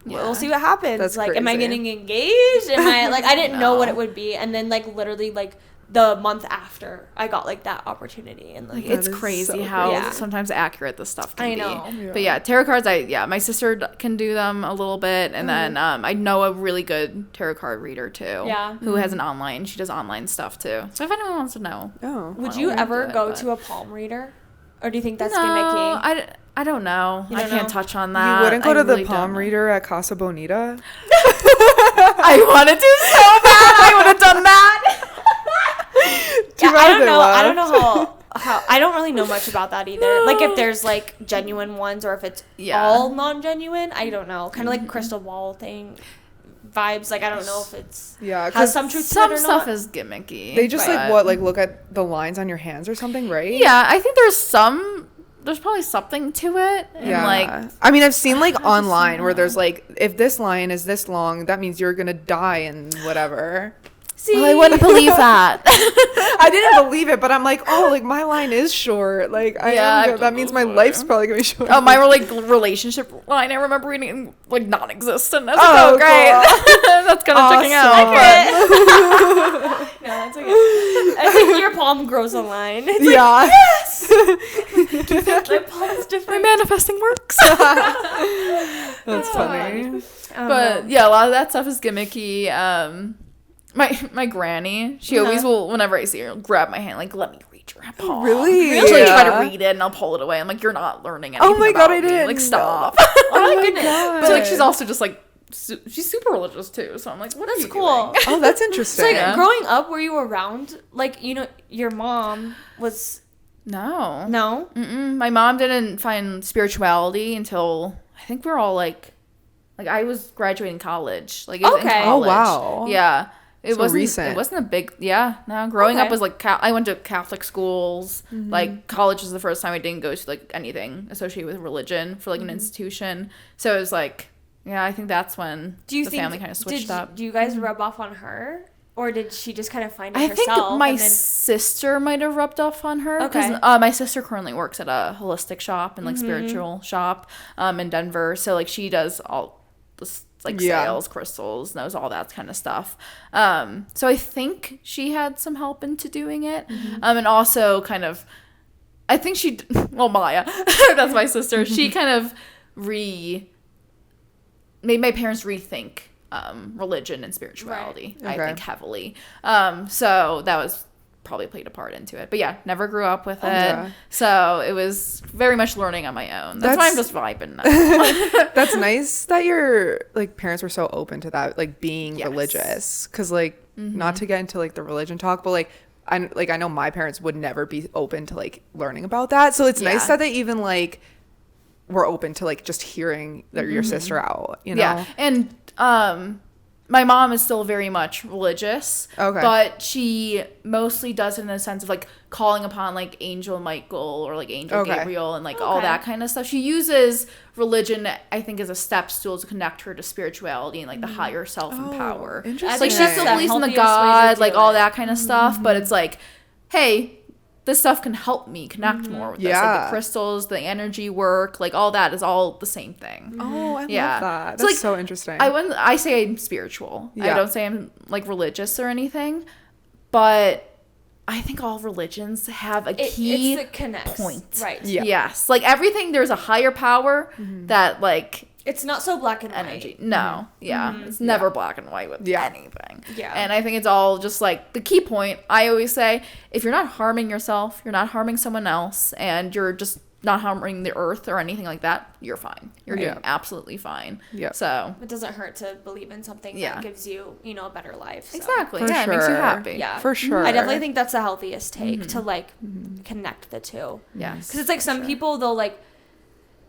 we'll see what happens. That's like, am I crazy. getting engaged? Am I like, I didn't know what it would be, and then like literally like the month after I got like that opportunity, and like It's is crazy so how crazy. sometimes accurate this stuff can I be. know. Yeah. But yeah, tarot cards, my sister can do them a little bit, and then I know a really good tarot card reader too. Yeah. Who has an online, she does online stuff too. So if anyone wants to know. Oh. Would Well, you we'll ever do it, go but- to a palm reader, or do you think that's No, gimmicky? I don't know. I can't touch on that. You wouldn't go to the palm reader at Casa Bonita? I wanted to so bad. I would have done that. I don't know. I don't know how I don't really know much about that either. Like if there's like genuine ones or if it's all non-genuine. I don't know. Kind of like crystal ball thing vibes. Like I don't know if it's has some truth to it or not. Some stuff is gimmicky. They just look at the lines on your hands or something, right? Yeah, I think there's probably something to it. And I mean, I've seen like online where there's like, if this line is this long, that means you're gonna die and whatever. See, well, I wouldn't believe that. I didn't believe it, but I'm like, oh, like my line is short. Like that means my life's probably gonna be short. Oh, my relationship line, I remember reading like non-existent. I was like, oh great, cool. That's kind of checking out. No, that's okay. I think your palm grows a line. It's like, yes. My palm's different. My manifesting works. That's funny. But yeah, a lot of that stuff is gimmicky. My granny, she always will, whenever I see her, grab my hand, like, let me read your palm. Really? She'll try to read it, and I'll pull it away. I'm like, you're not learning anything. Oh my god, I didn't. Like, stop. Oh my goodness. But like, she's also just like, she's super religious too. So I'm like, what are you cool. doing? Oh, that's interesting. So like, growing up, were you around, like, you know, your mom was... No. Mm-mm. My mom didn't find spirituality until, I think we're all like I was graduating college. Like, it was in college. Oh, wow. Yeah. It wasn't recent. It wasn't a big, growing up was like, I went to Catholic schools. Mm-hmm. Like, college was the first time I didn't go to like anything associated with religion for like an institution. So it was like, I think that's when the family kind of switched up. Do you guys rub off on her? Or did she just kind of find it herself? I think my sister might have rubbed off on her. Okay. Because my sister currently works at a holistic shop and like spiritual shop in Denver. So like she does all this like sales, crystals, knows all that kind of stuff. So I think she had some help into doing it. And also kind of, I think Maya, that's my sister. She kind of made my parents rethink religion and spirituality, I think, heavily. So that was probably played a part into it. But yeah, never grew up with it. Yeah. So it was very much learning on my own. That's why I'm just vibing now. That's nice that your like parents were so open to that, like being religious. Because like not to get into like the religion talk, but like I know my parents would never be open to like learning about that. So it's nice that they even like were open to like just hearing your sister out, you know? Yeah. And my mom is still very much religious, but she mostly does it in the sense of like calling upon like Angel Michael or like Angel Gabriel and like all that kind of stuff. She uses religion, I think, as a step stool to connect her to spirituality and like the higher self and power. Interesting. Like she still believes in the God, like all that kind of stuff, but it's like, hey, this stuff can help me connect more with this. Like the crystals, the energy work, like all that is all the same thing. Oh, I love that. That's so interesting. I say I'm spiritual. I don't say I'm like religious or anything, but I think all religions have a key point. Right. Yeah. Yes. Like everything, there's a higher power that like... It's not so black and energy. white. No. Yeah. It's never black and white with anything. Yeah. And I think it's all just like the key point. I always say, if you're not harming yourself, you're not harming someone else, and you're just not harming the earth or anything like that, you're fine. You're doing absolutely fine. Yeah. So it doesn't hurt to believe in something that gives you, you know, a better life. So. Exactly. It makes you happy. Yeah. For sure. I definitely think that's the healthiest take to like connect the two. Yes. Because it's like some people, they'll like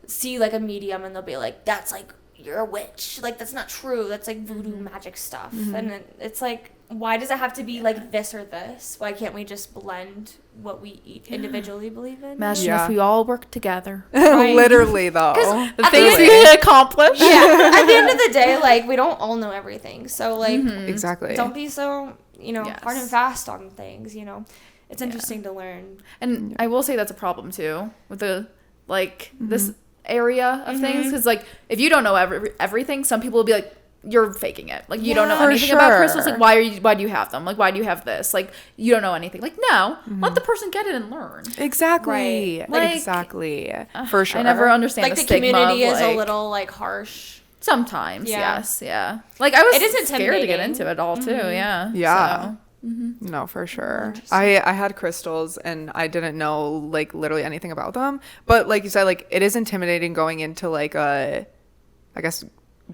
see like a medium and they'll be like, that's like, you're a witch. Like, that's not true. That's like voodoo magic stuff. And it's like, why does it have to be like this or this? Why can't we just blend what we individually believe in? Imagine if we all work together. Right? Literally, though. The things we can accomplish. Yeah. At the end of the day, like, we don't all know everything. So, like, exactly. Don't be so, you know, hard and fast on things, you know. It's interesting to learn. And I will say that's a problem, too, with the, like, this area of things. Because, like, if you don't know everything, some people will be like, you're faking it. Like, you don't know anything about crystals. Like, why do you have them? Like, why do you have this? Like, you don't know anything. Like, no, let the person get it and learn. Exactly. Right. Like, exactly. For sure. I never understand like the stigma community of, is a little like harsh. Sometimes, yes, yeah. Like, I was it is scared to get into it all too. Yeah. Yeah. So. No, for sure. I had crystals and I didn't know like literally anything about them. But like you said, like it is intimidating going into like a, I guess,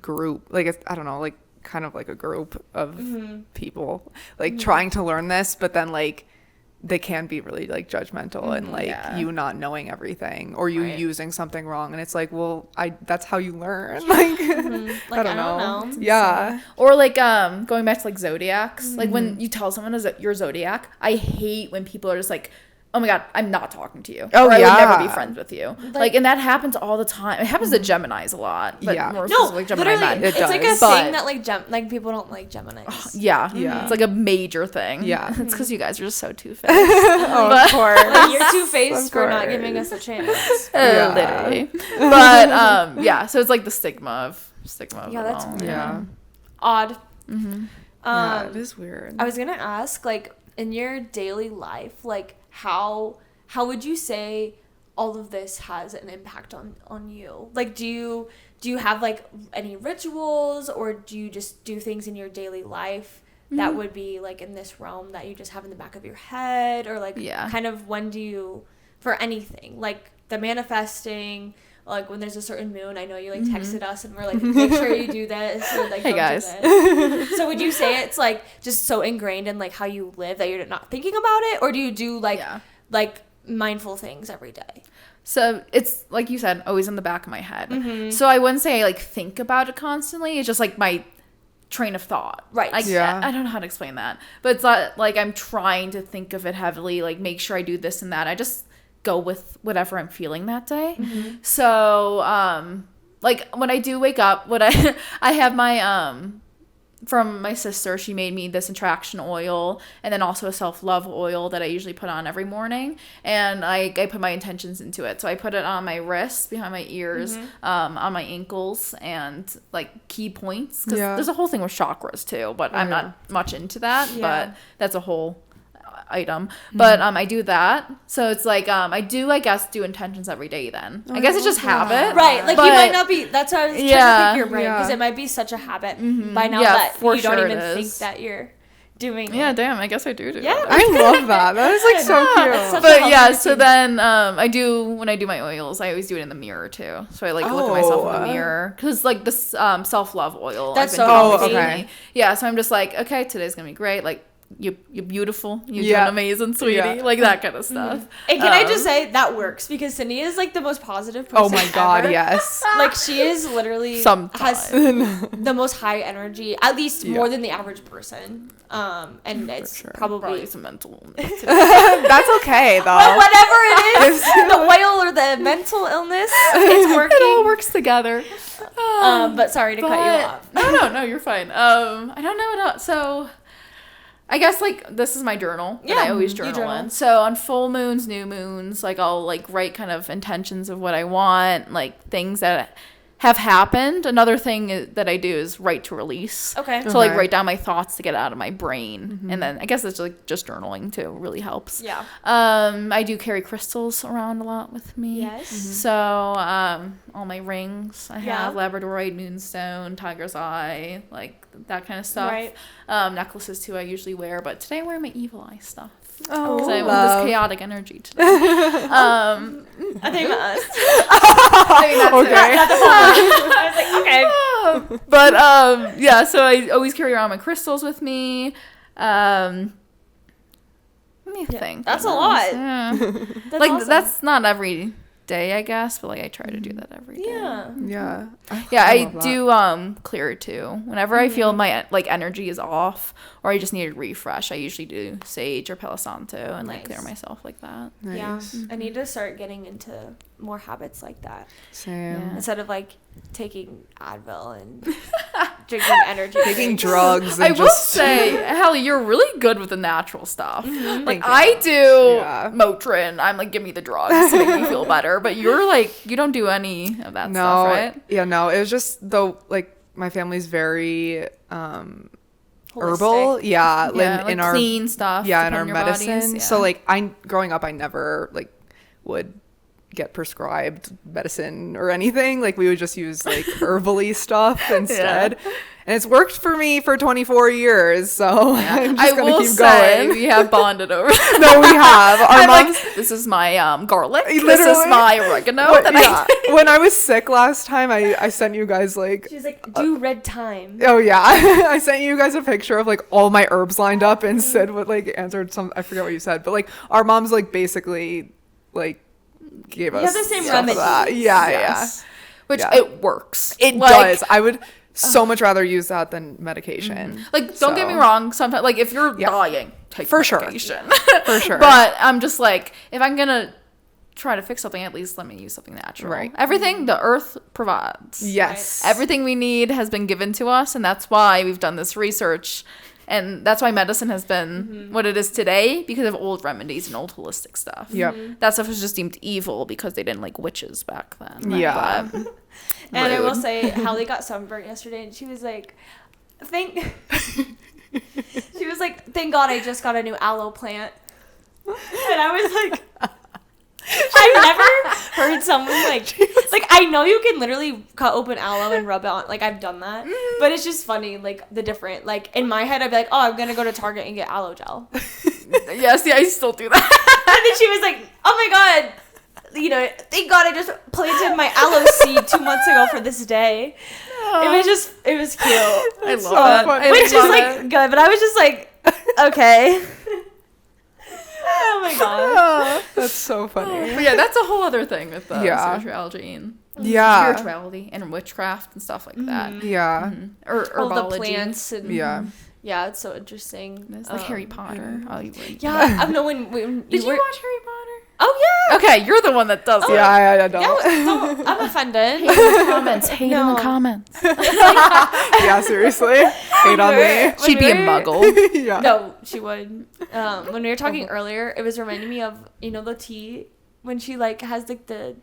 group. Like I don't know, like kind of like a group of people like trying to learn this, but then like they can be really like judgmental and like you not knowing everything or you using something wrong, and it's like, well, that's how you learn. Like, like I don't know. Yeah. Or like going back to like zodiacs, like when you tell someone is your zodiac, I hate when people are just like, oh my god, I'm not talking to you. Oh, or I yeah. would never be friends with you. Like, and that happens all the time. It happens to Geminis a lot, but more specifically Gemini men. It's like a thing that like people don't like Geminis. Yeah. It's like a major thing. Yeah. It's because you guys are just so two-faced. Of course. Like, you're two-faced for not giving us a chance. Literally. But yeah, so it's like the stigma of yeah, that's all. weird. Odd. Yeah, it is weird. I was gonna ask, like, in your daily life, like, how would you say all of this has an impact on you? Like, do you have like any rituals, or do you just do things in your daily life that would be like in this realm that you just have in the back of your head, or like kind of when do you, for anything like the manifesting, like when there's a certain moon, I know you like texted us and we're like, make sure you do this, or like, hey don't guys. do this. So would you say it's like just so ingrained in like how you live that you're not thinking about it, or do you do like mindful things every day? So it's like you said, always in the back of my head. So I wouldn't say I like think about it constantly. It's just like my train of thought. Right. Like, I don't know how to explain that, but it's not like I'm trying to think of it heavily, like make sure I do this and that. I just go with whatever I'm feeling that day. So like when I do wake up, I have my from my sister, she made me this attraction oil and then also a self-love oil that I usually put on every morning, and I put my intentions into it. So I put it on my wrists, behind my ears, on my ankles, and like key points, because there's a whole thing with chakras too, but I'm not much into that, but that's a whole item. But I do that, so it's like I guess do intentions every day then. I guess it's just habit, right? Like, you might not be, that's what I was trying to pick your brain, because it might be such a habit by now that you don't even think that you're doing it. Damn, I guess I do that. I love that. That is like so cute. But so then when I do my oils, I always do it in the mirror too. So I like look at myself in the mirror, because like this self-love oil, that's so okay. Yeah, so I'm just like, okay, today's gonna be great, like you're beautiful, you're doing amazing, sweetie, like that kind of stuff. And can I just say that works, because Sidney is like the most positive person. Oh my god, ever. Yes. Like, she is literally has the most high energy, at least more than the average person. And it's probably some mental that's okay though. But whatever it is, the oil or the mental illness, it's working. It all works together. But sorry to cut you off. No, you're fine. I don't know what else. So I guess like this is my journal that I always journal in. So on full moons, new moons, like I'll like write kind of intentions of what I want, like things that have happened. Another thing that I do is write to release. Okay. So like write down my thoughts to get out of my brain, and then I guess it's like just journaling too really helps. Yeah. I do carry crystals around a lot with me. Yes. So all my rings I have labradorite, moonstone, tiger's eye, like that kind of stuff. Right. Necklaces too I usually wear, but today I wear my evil eye stuff. Oh, because I want this chaotic energy today. I think us. I mean, that's okay. I was like, okay. But so I always carry around my crystals with me. Let me think. That's a lot. Yeah. That's like awesome. that's not every day, I guess, but like I try to do that every day. Yeah. I do clear too. Whenever I feel my like energy is off or I just need a refresh, I usually do sage or Palo Santo and like clear myself like that. Nice. Yeah. I need to start getting into more habits like that. Same. Yeah. Instead of like taking Advil and drinking energy Taking drinks. drugs. And I will say, Hallie, you're really good with the natural stuff. Like I do Motrin. I'm like, give me the drugs to make me feel better. But you're like, you don't do any of that stuff, right? Yeah, no. It was just though, like my family's very herbal. Yeah, like in our clean stuff. Yeah, in our your medicine. bodies. Yeah. So like growing up, I never like would get prescribed medicine or anything. Like we would just use like herbally stuff instead. Yeah. And it's worked for me for 24 years, so I'm just going to keep going. We have bonded over. No, we have. Our moms, like, this is my garlic. This is my oregano. When I was sick last time, I sent you guys like... She's like, do red thyme. Oh, yeah. I sent you guys a picture of like all my herbs lined up, and Sid would like answered some... I forget what you said, but like our moms like basically like gave us... You have the same remedy. Yeah, yes. Yeah. Which it works. It does. I would... so much rather use that than medication. Like, don't get me wrong. Sometimes, like, if you're dying, take medication. For sure. But I'm just like, if I'm gonna try to fix something, at least let me use something natural. Right. Everything the earth provides. Yes. Right? Everything we need has been given to us, and that's why we've done this research. And that's why medicine has been what it is today, because of old remedies and old holistic stuff. Yep. That stuff was just deemed evil because they didn't like witches back then. Yeah. And I will say, Hallie got sunburnt yesterday, and she was like, thank God I just got a new aloe plant. And I was like, I've never heard someone like I know you can literally cut open aloe and rub it on, like I've done that, but it's just funny, like the different, like in my head I'd be like, oh, I'm gonna go to Target and get aloe gel. Yes, yeah, I still do that. And then she was like, oh my God, you know, thank God I just planted my aloe seed 2 months ago for this day. It was cute. I love that. Which is like good, but I was just like, okay. Oh my God. That's so funny. But yeah, that's a whole other thing with spirituality and spirituality and witchcraft and stuff like that. Yeah. Or herbology. All the plants and yeah, it's so interesting. It's like Harry Potter. Oh, you would. Yeah, I know when Did you watch Harry Potter? Oh yeah. Okay, you're the one that does it. Yeah, I don't. Yeah, I'm offended. Hate in the comments. Hate in the comments. Yeah, seriously. Hate on me. She'd be a muggle. Yeah. No, she would. When we were talking earlier, it was reminding me of, you know, the tea when she like has like the,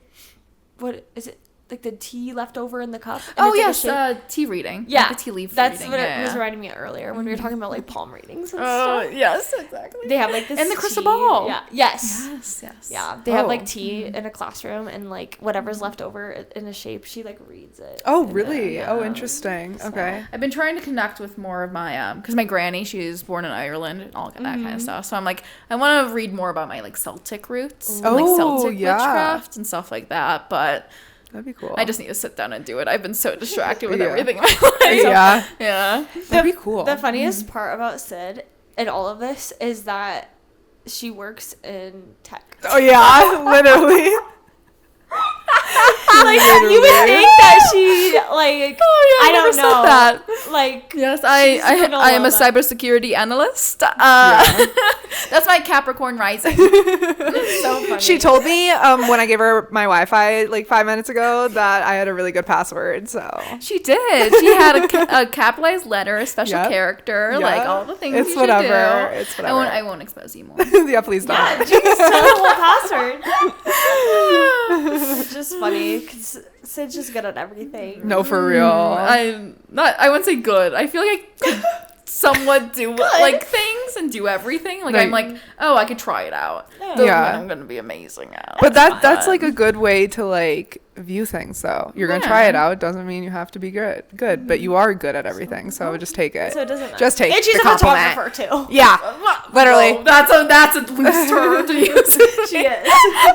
what is it? Like the tea left over in the cup. Oh yes, tea reading. Yeah, like the tea leaf. That's reading. what it was reminding me of earlier when we were talking about like palm readings and stuff. stuff. Yes, exactly. They have like this and the crystal tea. ball. Yeah. Yes. Yes. Yeah. They have like tea in a classroom, and like whatever's left over in a shape, she like reads it. Oh really? Oh, interesting. So, okay. I've been trying to connect with more of my because my granny, she's born in Ireland and all that kind of stuff. So I'm like, I want to read more about my like Celtic roots, and, like Celtic witchcraft and stuff like that, but. That'd be cool. I just need to sit down and do it. I've been so distracted with everything in my life. Yeah. That'd be cool. The funniest part about Sid and all of this is that she works in tech. Oh yeah, literally. Like you would think that she like I don't know that. Like yes, I am a cybersecurity analyst. That's my Capricorn rising. It's so funny. She told me when I gave her my Wi-Fi like 5 minutes ago that I had a really good password. So she did. She had a capitalized letter, a special character, like all the things. It's whatever. It's whatever. I won't expose you more. Yeah, please don't. Yeah, just tell the whole password. It's just funny because Sid's just good at everything. No, for real. I wouldn't say good. I feel like I could somewhat do like things and do everything. Like I'm like, oh, I could try it out. Yeah, I'm gonna be amazing at. But that's like a good way to like view things though. You're gonna try it out, doesn't mean you have to be good, but you are good at everything, so just take it. So it doesn't matter. Just take and she's the a photographer too. Yeah, literally. Oh, that's a loose term to use. She is.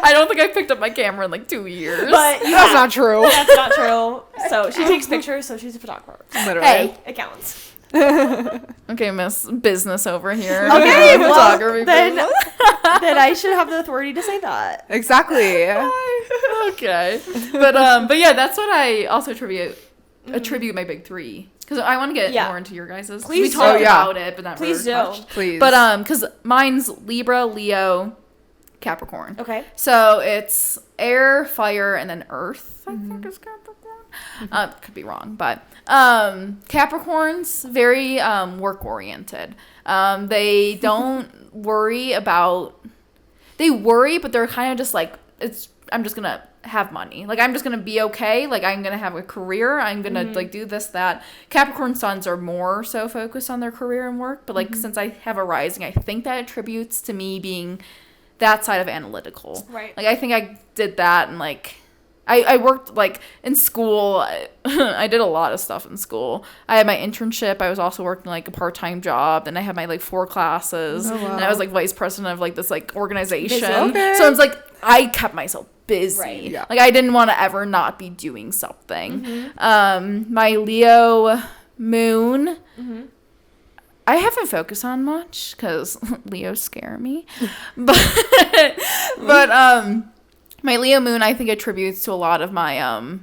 I don't think I picked up my camera in like 2 years. But that's not true. That's not true. So she takes pictures, so she's a photographer. Literally. Hey, it counts. Okay, Miss Business over here. Okay, well, then I should have the authority to say that. Exactly. Okay, but yeah, that's what I also attribute my big three, because I want to get more into your guys's. Please we talked about it, but not please really do. much. Please. But because mine's Libra, Leo, Capricorn. Okay. So it's air, fire, and then earth. I think is Capricorn. Could be wrong, but Capricorn's very work oriented. They don't worry about. They worry, but they're kind of just like I'm just gonna have money. Like I'm just gonna be okay. Like I'm gonna have a career. I'm gonna like do this, that. Capricorn suns are more so focused on their career and work. But like since I have a rising, I think that attributes to me being that side of analytical. Right. Like, I think I did that, and like I worked like in school. I did a lot of stuff in school. I had my internship. I was also working like a part-time job, and I had my like 4 classes. Oh, wow. And I was like vice president of like this like organization. Okay. So it's like I kept myself busy. Right. Yeah. Like I didn't want to ever not be doing something. Mm-hmm. My Leo moon. Mm-hmm. I haven't focused on much because Leos scare me, but my Leo moon, I think, attributes to a lot of my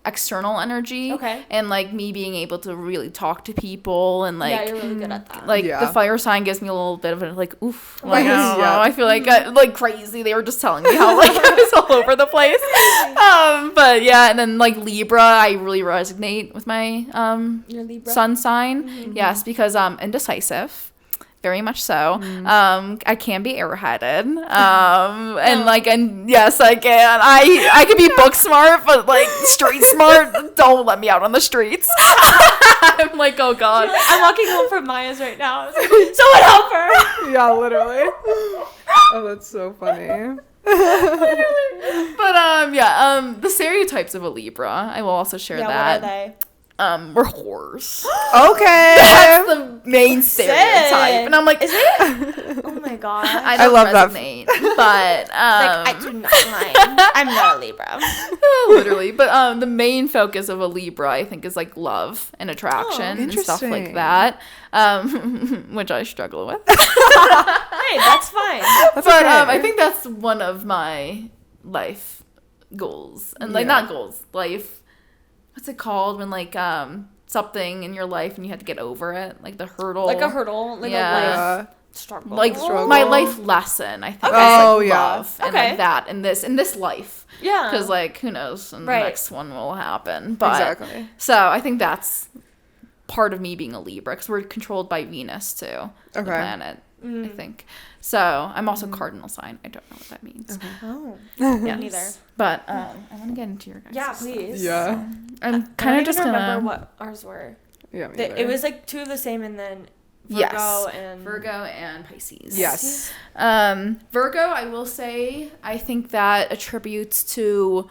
external energy. Okay. And like me being able to really talk to people, and like Yeah, you're really good at that. like Yeah. the fire sign gives me a little bit of a like oof. Like, I Yeah. don't know. I feel like crazy. They were just telling me how like I was all over the place. But yeah, and then like Libra, I really resonate with my You're Libra? sun sign. Yes, because indecisive. Very much so. I can be airheaded. And yes, I can. I can be book smart, but like street smart, don't let me out on the streets. I'm like, oh God. I'm walking home from Maya's right now. I was like, someone help her! Yeah, literally. Oh, that's so funny. But the stereotypes of a Libra, I will also share that. What are they? We're whores. Okay. That's the main stereotype. And I'm like, Is it? Oh my God. I don't love that. resonate, but I do not mind. I'm not a Libra. literally. But the main focus of a Libra, I think, is like love and attraction and stuff like interesting. that, which I struggle with. Hey, that's fine. That's But okay. I think that's one of my life goals, and like Yeah. not goals, life. What's it called when like something in your life and you have to get over it, like the hurdle, Like a hurdle, like Yeah. a life Yeah. struggle. like Struggle. my life lesson. I think Okay. is like Oh, yeah. love and Okay. like that in this life. Yeah. Because like who knows when Right. the next one will happen. But Exactly. so I think that's part of me being a Libra, because we're controlled by Venus too, the Okay. planet. I think so. I'm also cardinal sign. I don't know what that means. Oh. Yes. Neither. But I want to get into your guys. Yeah, please. Yeah. I'm I kind don't of just even gonna remember what ours were. Yeah. Me It was like 2 of the same, and then Virgo Yes. and Virgo and Pisces. Yes. Virgo, I will say, I think that attributes to.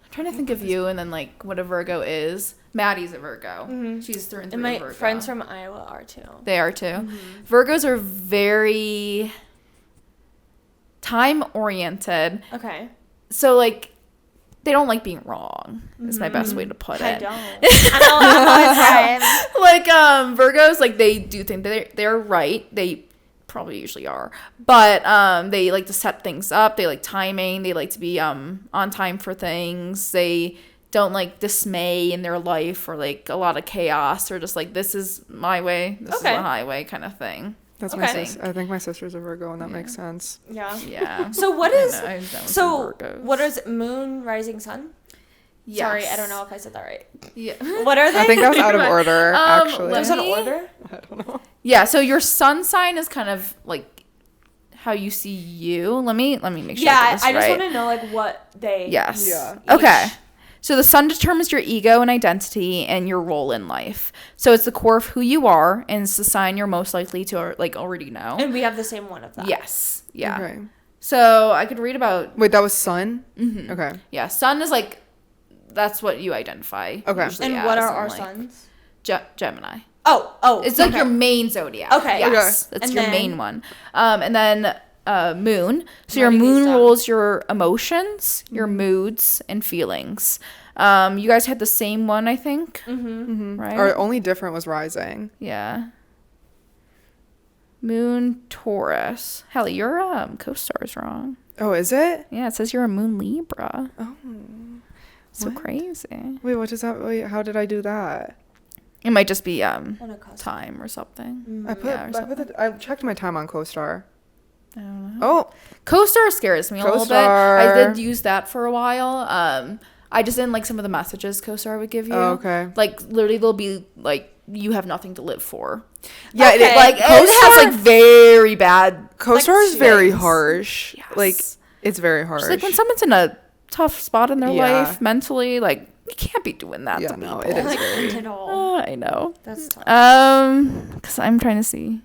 I'm trying to think of you, and then like what a Virgo is. Maddie's a Virgo. She's through and through And my Virgo. friends from Iowa are too. They are too. Virgos are very time oriented. Okay. So like they don't like being wrong. Is my best way to put I it. don't. I know. Like Virgos, like they do think that they're right. They probably usually are, but they like to set things up. They like timing. They like to be on time for things. They don't like dismay in their life or like a lot of chaos, or just like this is my way, this is the highway kind of thing. That's Okay. my sister. I think my sister's a Virgo, and that makes sense. Yeah. Yeah. So what I is know, I've done some so Virgos. what is moon, rising, sun? Yes. Sorry, I don't know if I said that right. Yeah. What are they? I think that was out of order, Um, actually. let Is that an me- order? I don't know. Yeah, so your sun sign is kind of like how you see you. Let me make sure. Yeah, I get this I just right. want to know like what they. Yes. Yeah. Okay. So the sun determines your ego and identity and your role in life. So it's the core of who you are, and it's the sign you're most likely to like already know. And we have the same one of that. Yes. Yeah. Okay. So I could read about Wait, that was sun? Mm-hmm. Okay. yeah. Sun is like that's what you identify. Okay. usually And what as, are our like, suns? Gemini. Oh. It's like okay. your main zodiac. Okay. Yes. That's And your then- main one. And then moon. So your Writing these moon down. rules your emotions, your moods, and feelings. You guys had the same one, I think. Mm-hmm. Right? Or only different was rising. Yeah. Moon Taurus. Hell, your co-star is wrong. Oh, is it? Yeah, it says you're a moon Libra. Oh. So What? crazy. Wait, what does that? Wait, how did I do that? It might just be On a cusp. time or something. I checked my time on CoStar. I don't know. Oh, Co-star scares me a little bit. CoStar. I did use that for a while. I just didn't like some of the messages co-star would give you. Oh, okay. Like literally they'll be like, you have nothing to live for. Yeah, Okay. Like it has like very bad. CoStar is very things. harsh. Yes. Like it's very harsh. Just like when someome's in a tough spot in their Yeah. life mentally, like you can't be doing that Yeah, to no, people. it is Like, very. at all. Oh, I know. That's tough. Because I'm trying to see.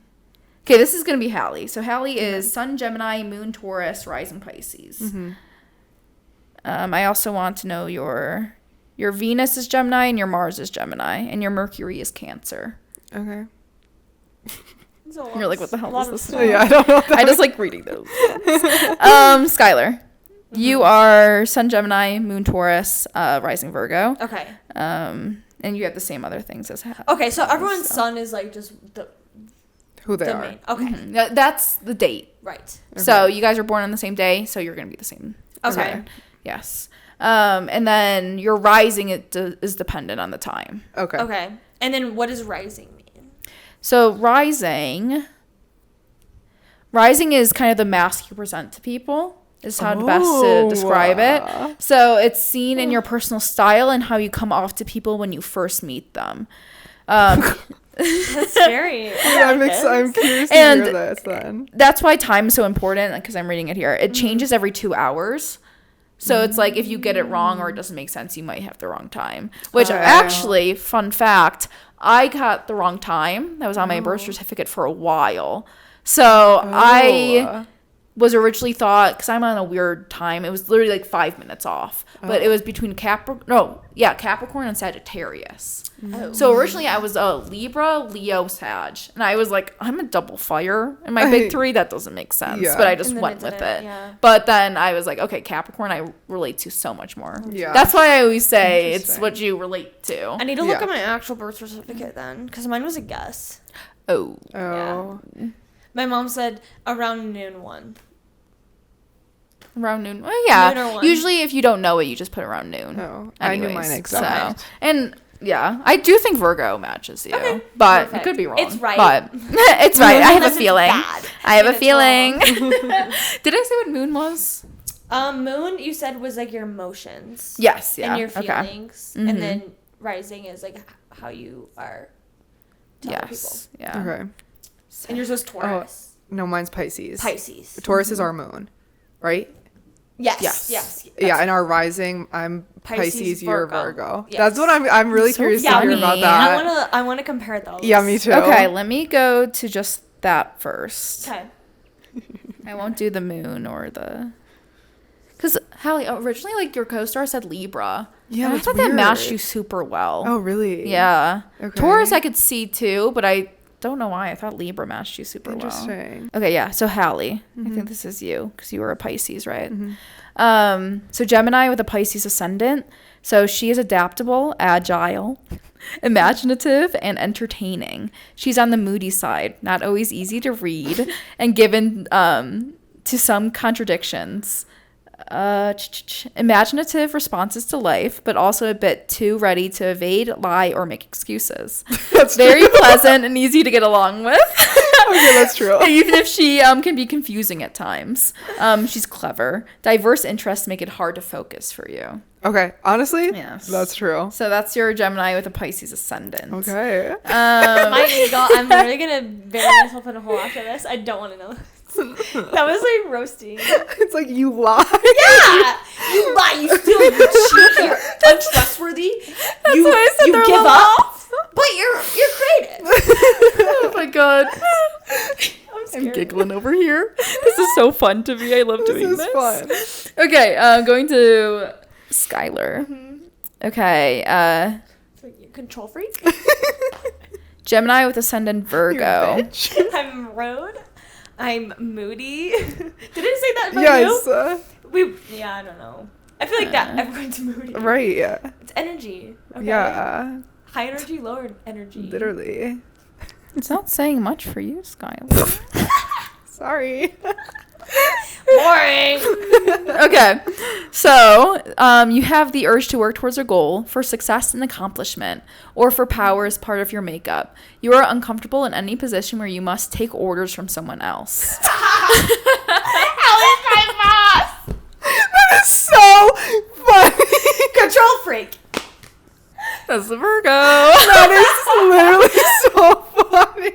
Okay, this is going to be Hallie. So Hallie is Sun Gemini, Moon Taurus, Rising Pisces. Mm-hmm. I also want to know your Venus is Gemini and your Mars is Gemini and your Mercury is Cancer. Okay. You're like, what the hell is this? Yeah, I don't know. I just like reading those. Skylar, you are Sun Gemini, Moon Taurus, Rising Virgo. Okay. And you have the same other things as Hallie. Okay, so everyone's sun is like just who they the are. main. Okay. Mm-hmm. That's the date. Right. Okay. So you guys are born on the same day, so you're going to be the same. Okay. Yes. And then your rising is dependent on the time. Okay. Okay. And then what does rising mean? So rising is kind of the mask you present to people. Is how best to describe it. So it's seen in your personal style and how you come off to people when you first meet them. That's scary. I'm curious to hear this then. That's why time is so important, because I'm reading it here. It changes every 2 hours. So it's like if you get it wrong or it doesn't make sense, you might have the wrong time. Which actually, fun fact, I got the wrong time. That was on my birth certificate for a while. So I was originally thought, because I'm on a weird time, it was literally like 5 minutes off. But it was between Capricorn and Sagittarius. Oh. So originally I was a Libra, Leo, Sag. And I was like, I'm a double fire in my big three. That doesn't make sense. Yeah. But I just And then went with it. Yeah. But then I was like, okay, Capricorn I relate to so much more. Yeah. That's why I always say it's what you relate to. I need to look Yeah. at my actual birth certificate then, because mine was a guess. Oh. Oh. Yeah. My mom said around noon 1. Around noon. Well, yeah. Noon or 1. Usually if you don't know it, you just put around noon. Oh. I knew mine exactly. So, and yeah, I do think Virgo matches you. Okay. But Perfect. it could be wrong. It's right. But it's right. I have a Unless it's feeling. bad, I have a then it's feeling. wrong. Did I say what moon was? Moon, you said, was like your emotions. Yes, yeah. And your Okay. feelings. Mhm. And then rising is like how you are to other people. Yes. Yeah. Okay. And yours was Taurus. No, mine's Pisces. Pisces. Taurus is our moon, right? Yes. Yes. Yes. Yeah, and our rising, I'm Pisces, Pisces, you're Virgo. Virgo. Yes. That's what I'm really So curious to hear funny. about I that. wanna compare those. Yeah, me too. Okay, let me go to just that first. Okay. I won't do the moon or the... Because, Hallie, originally, like, your co-star said Libra. Yeah, and I that's thought that matched weird. you super well. Oh, really? Yeah. Okay. Taurus I could see, too, but I don't know why. I thought Libra matched you super well. Interesting. Okay, yeah. So, Hallie, I think this is you, because you were a Pisces, right? So, Gemini with a Pisces ascendant. So, she is adaptable, agile, imaginative, and entertaining. She's on the moody side, not always easy to read, and given to some contradictions. Imaginative responses to life, but also a bit too ready to evade, lie, or make excuses. That's very pleasant and easy to get along with. Okay, that's true. Even if she can be confusing at times. She's clever. Diverse interests make it hard to focus for you. Okay, honestly, Yes. that's true. So that's your Gemini with a Pisces ascendant. Okay. My ego, I'm literally gonna bury myself in a hole after this. I don't want to know. That was like roasting. It's like you lie. Yeah, you lie, you steal, you cheat, you're untrustworthy. You why I said you they're give low. up, but you're creative. Oh my god. I'm I'm scared. giggling over here. This is so fun to me. I love doing This is fun. Okay, going to Skylar. Okay, So you're a control freak. Gemini with ascendant Virgo. I'm rude. I'm moody. Did I say that for Yes. you? Yeah, I don't know. I feel like that everyone's moody. Right. Yeah. It's energy. Okay? Yeah. High energy, lower energy. Literally. It's not saying much for you, Skylar. Sorry. Boring. Okay, so you have the urge to work towards a goal for success and accomplishment, or for power as part of your makeup. You are uncomfortable in any position where you must take orders from someone else. How is my boss? That is so funny. Control freak. That's the Virgo. That is literally so funny.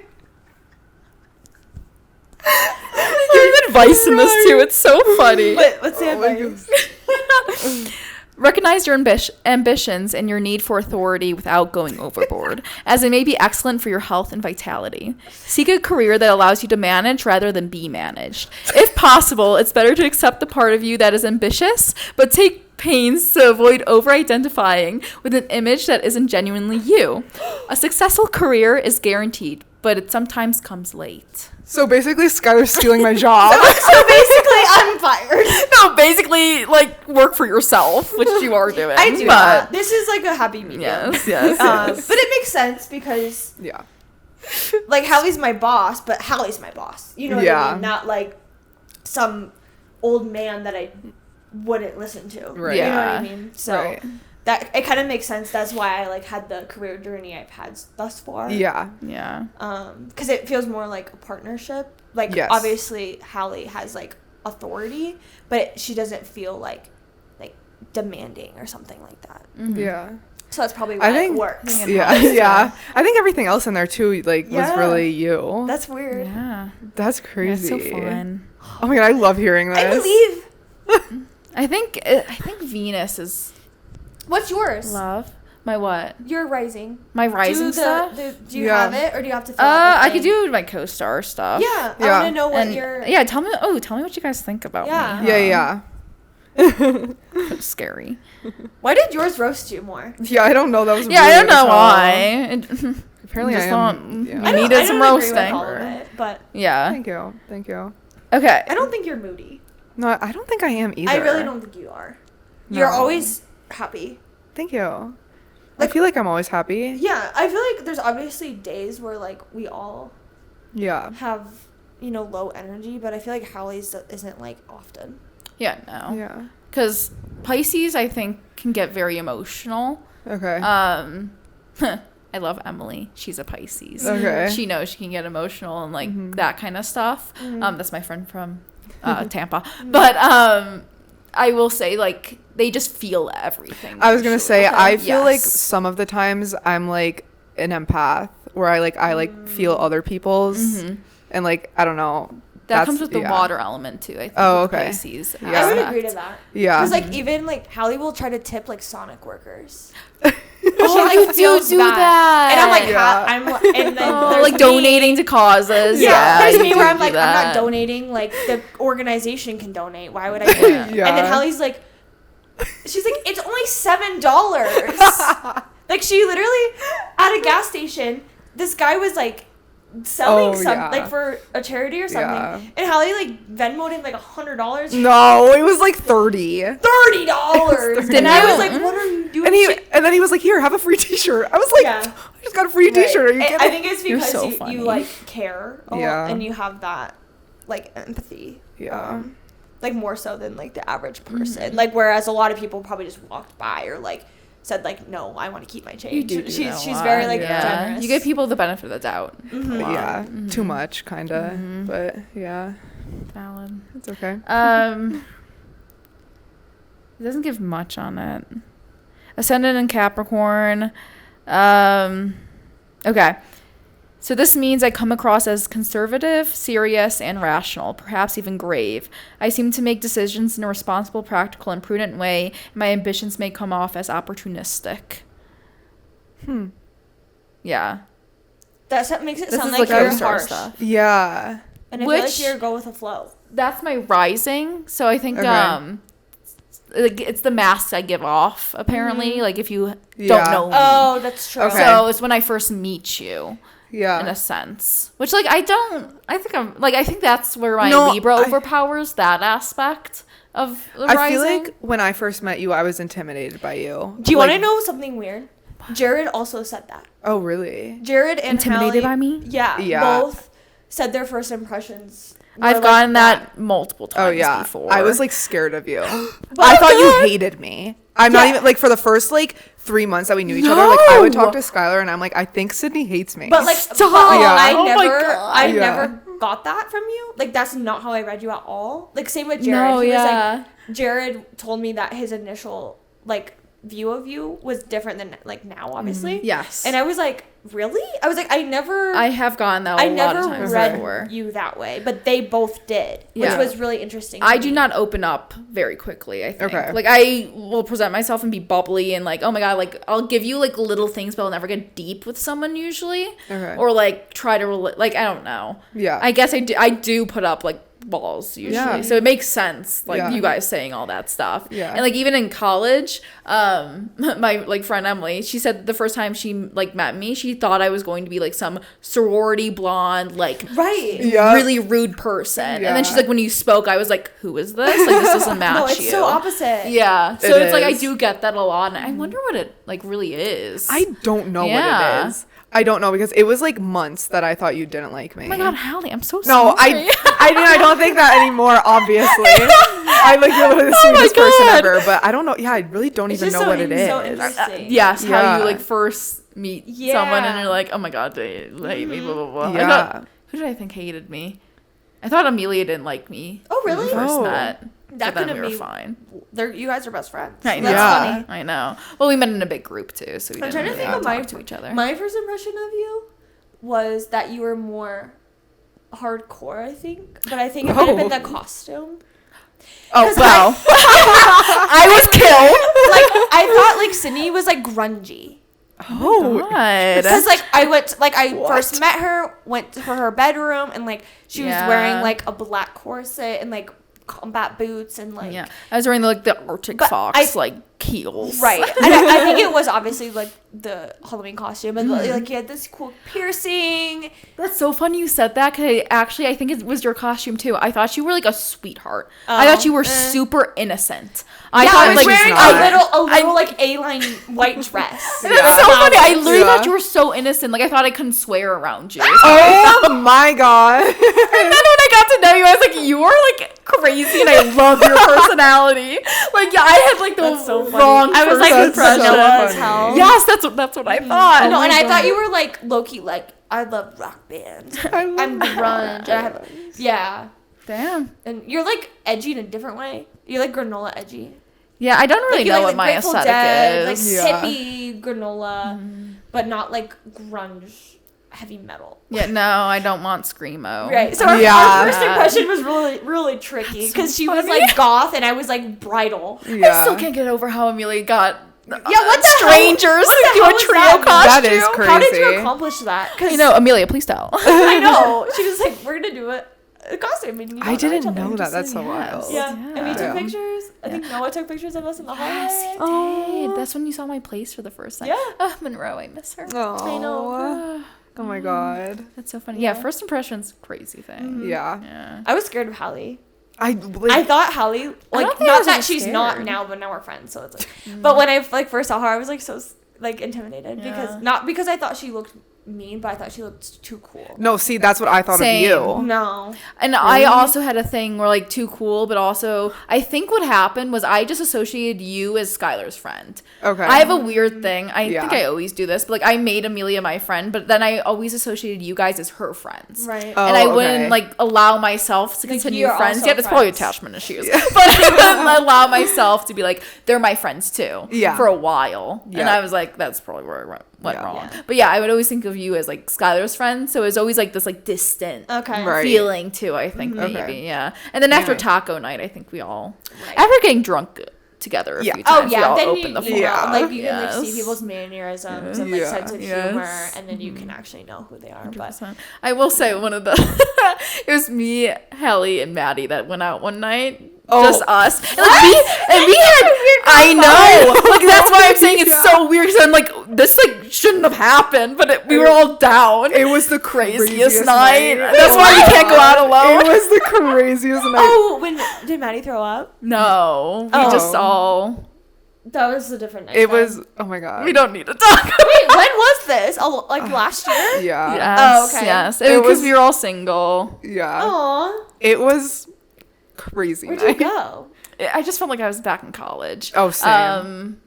Giving advice in this too. It's so funny. What's the Oh my advice? Recognize your ambitions and your need for authority without going overboard, as it may be excellent for your health and vitality. Seek a career that allows you to manage rather than be managed. If possible, it's better to accept the part of you that is ambitious, but take pains to avoid over-identifying with an image that isn't genuinely you. A successful career is guaranteed, but it sometimes comes late. So basically, Skylar's stealing my job. So basically, I'm fired. No, basically, like, work for yourself, which you are doing. I do that. This is like a happy medium. Yes. But it makes sense because, Yeah. like, Hallie's my boss, but Hallie's my boss. You know what I mean? Not like some old man that I wouldn't listen to. Right. You know Yeah. what I mean? So that it kind of makes sense. That's why I like had the career journey I've had thus far. Yeah. Because it feels more like a partnership. Like obviously Hallie has like authority, but she doesn't feel like demanding or something like that. Mm-hmm. Yeah. So that's probably why it works. Yeah. I think everything else in there too, like, was really you. That's weird. Yeah. That's crazy. That's so fun. Oh my god, I love hearing this. I believe. I think Venus is. What's yours? Love. My what? Your rising. My rising stuff? Do you have it, or do you have to fill I could do my co-star stuff. Yeah. I want to know what your... Yeah, tell me what you guys think about me. Yeah. That's scary. Why did yours roast you more? Yeah, I don't know. That was I don't know why. Apparently I am. You needed some roasting. Agree with all of it, but yeah. Thank you. Okay. I don't think you're moody. No, I don't think I am either. I really don't think you are. No. You're always happy. Thank you. Like, I feel like I'm always happy. Yeah, I feel like there's obviously days where like we all have, low energy, but I feel like Hallie's isn't like often. Yeah, no. Yeah. Because Pisces, I think, can get very emotional. Okay. I love Emily. She's a Pisces. Okay. She knows she can get emotional and like that kind of stuff. That's my friend from Tampa. But I will say, like, they just feel everything. I was gonna say, I feel like some of the times I'm like an empath, where I feel other people's, and like I don't know. That comes with the water element too, I think. Oh, okay. Pisces Yeah. I would agree to that. Yeah. Because like even like Hallie will try to tip like Sonic workers. Oh, you do that. And I'm like, and then there's like donating to causes. Yeah, there's me where I'm do like, that. I'm not donating. Like the organization can donate. Why would I do it? Yeah. And then Hallie's like, she's like, it's only $7. Like she literally at a gas station, this guy was like selling like for a charity or something, and Hallie like Venmoed him like $100. No, it was like $30. And I was like, what are you doing? And then he was like, here, have a free t-shirt. I was like, I just got a free t-shirt. Are you kidding? I think it's because so you like care a lot, and you have that like empathy. Like more so than like the average person. Like whereas a lot of people probably just walked by or like said like, no, I want to keep my change. She's very like generous. You give people the benefit of the doubt. Yeah, too much kind of, but yeah, valid. it's okay. It doesn't give much on it. Ascendant in Capricorn. Okay. So this means I come across as conservative, serious, and rational, perhaps even grave. I seem to make decisions in a responsible, practical, and prudent way, and my ambitions may come off as opportunistic. Yeah. That makes it sound like you're co-star harsh. stuff. Yeah. And I feel like you're go with the flow. That's my rising, so I think it's the masks I give off, apparently, like if you don't know me. Oh, that's true. Okay. So it's when I first meet you. Yeah. In a sense. Which, like, I think that's where my Libra overpowers that aspect of the rising. I feel like when I first met you, I was intimidated by you. Do you want to know something weird? Jared also said that. Oh, really? Jared and intimidated Hallie, by me? Yeah. Both said their first impressions. I've gotten that multiple times before. I was, like, scared of you. I thought you hated me. I'm not even, like, for the first, like, 3 months that we knew each other, like, I would talk to Skylar, and I'm like, I think Sidney hates me. But, like, I never got that from you. Like, that's not how I read you at all. Like, same with Jared. He was like, Jared told me that his initial, like, view of you was different than like now, obviously. Yes. And I was like, really? I was like, I have gotten that a lot of times read before. you that way, but they both did, which was really interesting. I do not open up very quickly, I think. Okay. Like, I will present myself and be bubbly and like, oh my God, like, I'll give you like little things, but I'll never get deep with someone usually. Okay. Or like try to, like, I don't know. Yeah. I guess I do put up like walls usually. Yeah. So it makes sense, like, you guys saying all that stuff. Yeah. And like, even in college, my like friend Emily, she said the first time she like met me, she thought I was going to be like some sorority blonde, like really rude person. Yeah. And then she's like, when you spoke, I was like, who is this? Like, this doesn't match no, it's you. so opposite. Yeah. So it's like, I is. do get that a lot. And I wonder what it like really is. I don't know what it is. I don't know, because it was like months that I thought you didn't like me. Oh my God, Hallie, I'm so No, sorry. I don't think that anymore, obviously. I like, you're literally the sweetest person ever, but I don't know. Yeah, I really don't even know what it is. So interesting. Yes, how Yeah. you like first meet someone and you're like, oh my God, they hate me, blah, blah, blah. Yeah. Who did I think hated me? I thought Amelia didn't like me. Oh, really? When we first Oh. met. That But then couldn't we were be. fine. You guys are best friends. I know. That's funny. I know. Well, we met in a big group too, so we I'm didn't trying to really think of talk to each other. My first impression of you was that you were more hardcore, I think. But I think it might have been the costume. Oh, wow. I was killed. Like, I thought, like, Sidney was, like, grungy. Oh, God. Because, like, I first met her, went to her bedroom, and, like, she was wearing, like, a black corset and, like, combat boots and, like... Yeah. I was wearing, like, the Arctic Fox, like, heels. Right. And I think it was obviously, like, the Halloween costume. And, like, you had this cool piercing. That's so funny you said that, because I think it was your costume, too. I thought you were, like, a sweetheart. I thought you were super innocent. I thought, I was like, wearing a little like A-line white dress. That's so funny. I literally thought you were so innocent. Like, I thought I couldn't swear around you. Oh my God. And then when I got to know you, I was like, you are like crazy, and I love your personality. Like, yeah, I had like the wrong. I was like vanilla as hell. Yes, that's what I thought. No, and I thought you were like low-key, like, I love rock bands. I'm grunge. Yeah. Damn. And you're like edgy in a different way. You're like granola edgy. Yeah, I don't really Like, know like what my Grateful aesthetic Dead, is. like hippie granola, but not like grunge heavy metal. Yeah, no, I don't want screamo. Right. So our first impression was really, really tricky because she was like goth and I was like bridal. I still can't get over how Amelia got what the strangers hell? to do a trio costume. That is crazy. How did you accomplish that? You know, Amelia, please tell. I know. She was like, we're gonna do a costume. And I didn't know that. That's so wild. Yeah. And we took pictures. I think Noah took pictures of us in the hallway. Oh, that's when you saw my place for the first time. Yeah. Oh, Monroe, I miss her. Oh, I know. Oh my God. That's so funny. Yeah, first impressions, crazy thing. Yeah. I was scared of Hallie. I thought Hallie, like, not that she's not now, but now we're friends, so it's like. But when I like first saw her, I was like so like intimidated because I thought she looked mean, but I thought she looked too cool. No, see, that's what I thought Same. of you. No. And really? I also had a thing where like too cool, but also I think what happened was I just associated you as Skylar's friend. Okay. I have a weird thing. I think I always do this, but like I made Amelia my friend, but then I always associated you guys as her friends. Right. And I wouldn't like allow myself to continue friends. Yeah, it's probably attachment issues. But I wouldn't allow myself to be like, they're my friends too. Yeah. For a while. Yeah. And I was like, that's probably where I went wrong. But yeah, I would always think of you as like Skylar's friend, so it was always like this like distant feeling too, I think maybe. Yeah. And then after taco night, I think we all after getting drunk together a few times, we all then opened the floor. Like you can like see people's mannerisms and like sense of humor, and then you can actually know who they are. 100%. But I will say one of the it was me, Hallie, and Maddie that went out one night. Just us. And like, we had I know. Like that's why I'm saying it's so weird, because I'm like, this like shouldn't have happened, but we were all down. It was the craziest night. That's why we can't go out alone. It was the craziest night. Oh, did Maddie throw up? No. We just all. That was a different night. It was, oh my God. We don't need to talk. Wait, when was this? Oh, like last year? Yeah. Yes, oh, okay. Yes. Because we were all single. Yeah. Aww. It was crazy. Where'd you go? I just felt like I was back in college. Oh, same.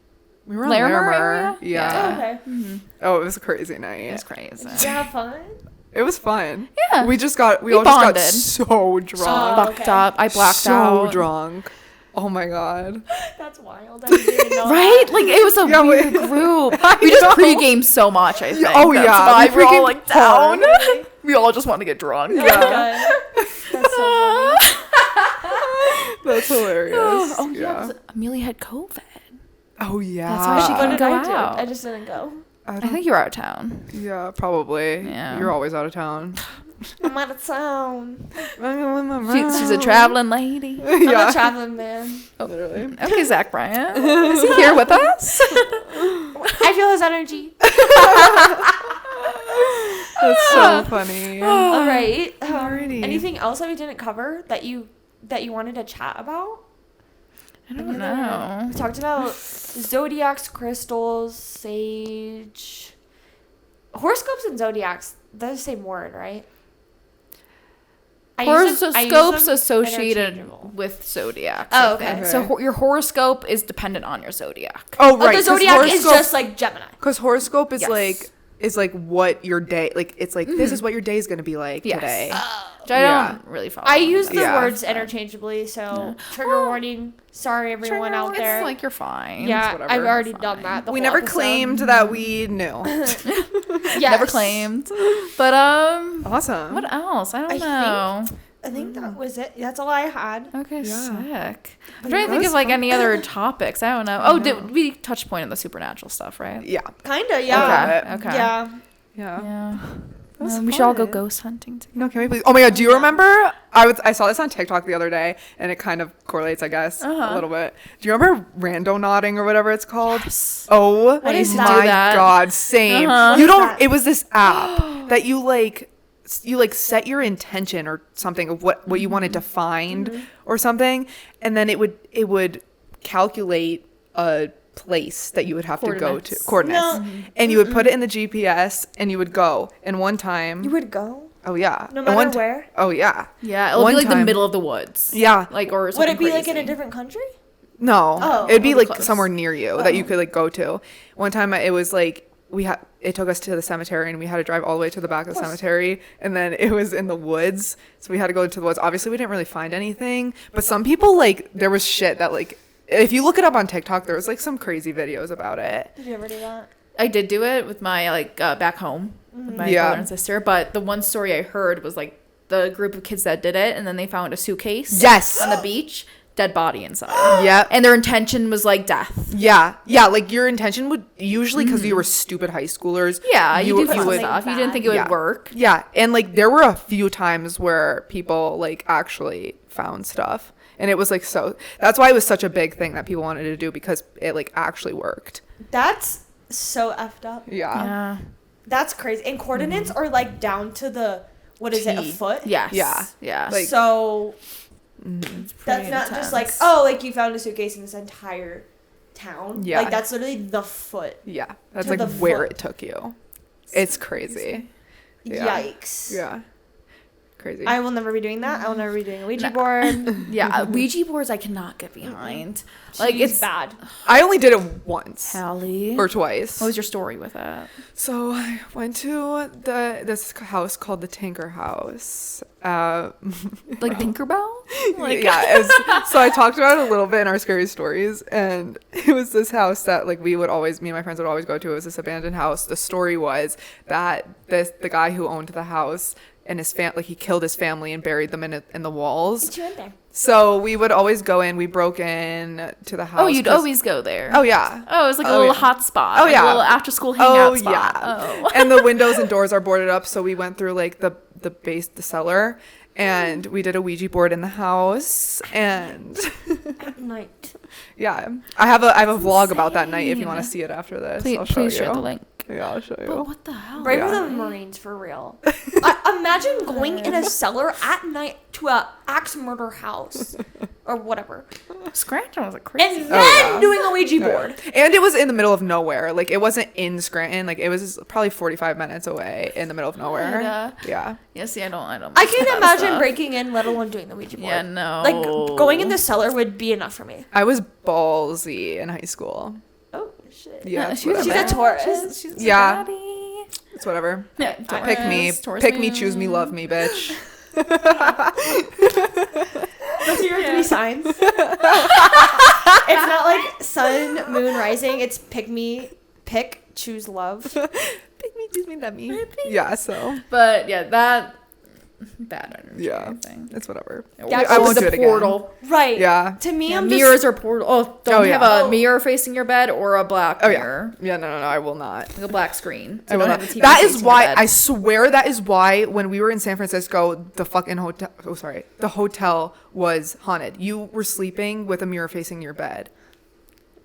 We were in Larimer area? Yeah. Oh, okay. Mm-hmm. Oh, it was a crazy night. It was crazy. Did you have fun? It was fun. Yeah. We all bonded. just got so drunk. Fucked up. I blacked out. So drunk. Oh my god. That's wild. I didn't know Right? that. Like, it was a weird group. We just pregame so much, I think. Oh, That's yeah. why We we're all, pregame like, down. hard. We all just want to get drunk. Oh my God. That's so funny. That's hilarious. Oh, yeah. Amelia had COVID. Oh, yeah. That's why she What couldn't did go I do? out. I just didn't go. I think you were out of town. Yeah, probably. Yeah. You're always out of town. I'm out of town. She's a traveling lady. I'm a traveling man. Literally. Okay, Zach Bryant. Is he here with us? I feel his energy. That's so funny. All right. Alrighty. Anything else that we didn't cover that you wanted to chat about? I don't know. We talked about zodiacs, crystals, sage, horoscopes, and zodiacs. They're the same word, right? I use them Horoscopes associated interchangeable. with zodiacs. Oh, I okay. think. So your horoscope is dependent on your zodiac. Oh, Oh, right. the zodiac is just like Gemini. Because horoscope is Yes. like what your day, like, it's like, this is what your day is going to be like Yes. today. Which I Yeah. don't really follow. I use the Yeah. words interchangeably, so trigger warning. Sorry, everyone out there. It's like you're fine. Yeah, Whatever. I've already Fine. done that. The We whole never episode. claimed that we knew. Yes. Never claimed. But Awesome. what else? I don't I know. I think that was it. That's all I had. Okay, Yeah. sick. I'm trying to think of like any other topics. I don't know. Oh, did we touch point on the supernatural stuff, right? Yeah. Kinda, yeah. Okay. Yeah. Yeah. Yeah. was We should all go fun. ghost hunting together. No, can we please? Oh my god, do you remember? I saw this on TikTok the other day, and it kind of correlates, I guess, a little bit. Do you remember rando nodding or whatever it's called? Yes. Oh What is my that? Do that. god, same. What You is don't. that? It was this app that you set your intention or something of what you wanted to find or something, and then it would calculate a place that you would have to go to coordinates, No. and you would put it in the GPS, and you would go. And one time, You would go? oh yeah, No And one matter where? Oh yeah, Yeah, it'll One be like the time- middle of the woods. yeah. Like or Would something it be like in crazy. a different country? No, Oh, it'd be really like close. somewhere near you that you could like go to. One time it was like it took us to the cemetery, and we had to drive all the way to the back of the cemetery, and then it was in the woods, so we had to go to the woods. Obviously we didn't really find anything, but some people there was shit that if you look it up on TikTok, there was like some crazy videos about it. Did you ever do that? I did do it with my back home with my Yeah. brother and sister, but the one story I heard was like the group of kids that did it, and then they found a suitcase Yes. on the beach, dead body inside. Yep. And their intention was like death. Yeah, like your intention would usually, because you were stupid high schoolers. Yeah, you did fun would- stuff. You didn't think it would Yeah. work. Yeah, and like there were a few times where people like actually found stuff, and it was like that's why it was such a big thing that people wanted to do, because it like actually worked. That's so effed up. Yeah. Yeah. That's crazy. And coordinates are like down to the, what is it, a T. foot? Yes. Yeah. Yeah. Like- So It's that's pretty not just like, intense. oh, like you found a suitcase in this entire town. Yeah. Like that's literally the foot. Yeah, that's To like the where foot. it took you. It's crazy. Yeah. Yikes. Yeah. Crazy. I will never be doing that. I will never be doing a Ouija board. Yeah, Ouija boards I cannot get behind. Like She's it's bad. I only did it once Hallie. or twice. What was your story with it? So I went to this house called the Tinker House. Like Tinkerbell? Like Yeah. So I talked about it a little bit in our scary stories, and it was this house that like me and my friends would always go to. It was this abandoned house. The story was that the guy who owned the house and his he killed his family and buried them in the walls. She went there. So we would always go in. We broke in to the house. Oh, you'd always go there. Oh yeah. Oh, it was like a Oh, little yeah. hot spot. Oh, like yeah. A little after school hangout spot. Yeah. Oh. And the windows and doors are boarded up, so we went through like the cellar, and we did a Ouija board in the house, and At night. yeah, I have a vlog about that night if you want to insane. see it after this. Please, I'll show please you. share the link. Yeah, I'll show you. But what the hell? Brave Yeah. are the Marines for real. Imagine going in a cellar at night to a axe murder house or whatever, Scranton was a crazy. and then yeah. doing a Ouija board. And it was in the middle of nowhere. Like it wasn't in Scranton. Like it was probably 45 minutes away in the middle of nowhere. Yeah. Yeah. See, I don't. I miss can't that imagine stuff. breaking in, let alone doing the Ouija board. Yeah, no. Like going in the cellar would be enough for me. I was ballsy in high school. Oh shit. Yeah, she's whatever. She's a Taurus. She's Yeah. daddy. It's whatever. Yeah, Pick me. Taurus Pick me, man. choose me, love me, bitch. Those are your 3 signs. It's not like sun, moon, rising. It's pick, choose love. Pick me, choose me, let me. Yeah, so. But yeah, that bad energy. Yeah, thing. It's whatever. Yeah, I won't do it portal. again. Right. Yeah. To me, Yeah, I'm mirrors just... are portal. Oh, don't have a mirror facing your bed or a black mirror. Yeah, no, I will not. Like a black screen. So I will don't not. have the TV That is facing why, your bed. I swear that is why when we were in San Francisco, the hotel was haunted. You were sleeping with a mirror facing your bed.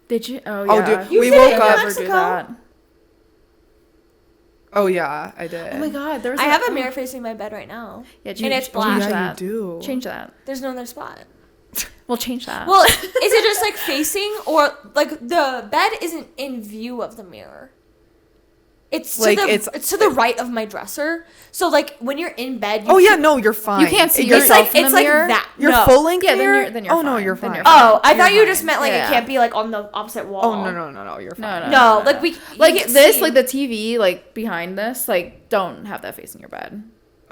Did you? Oh, Oh, yeah. dude, we woke up. Never do that. Oh, yeah, I did. Oh, my God. I have a mirror facing my bed right now. Yeah, and it's black. Change Yeah, that. you do. Change that. There's no other spot. We'll change that. Well, is it just like facing, or like the bed isn't in view of the mirror? It's Like, it's to the right of my dresser. So like when you're in bed, You're fine. You can't see You're- yourself in the mirror. that. You're No. full length Yeah, mirror? then you're Oh, no, fine. you're Then fine. you're Oh, I thought you fine. just meant like Yeah. it can't be like on the opposite wall. Oh, no, you're fine. No, like we like can't this, see. like the TV, like behind this, like don't have that facing your bed.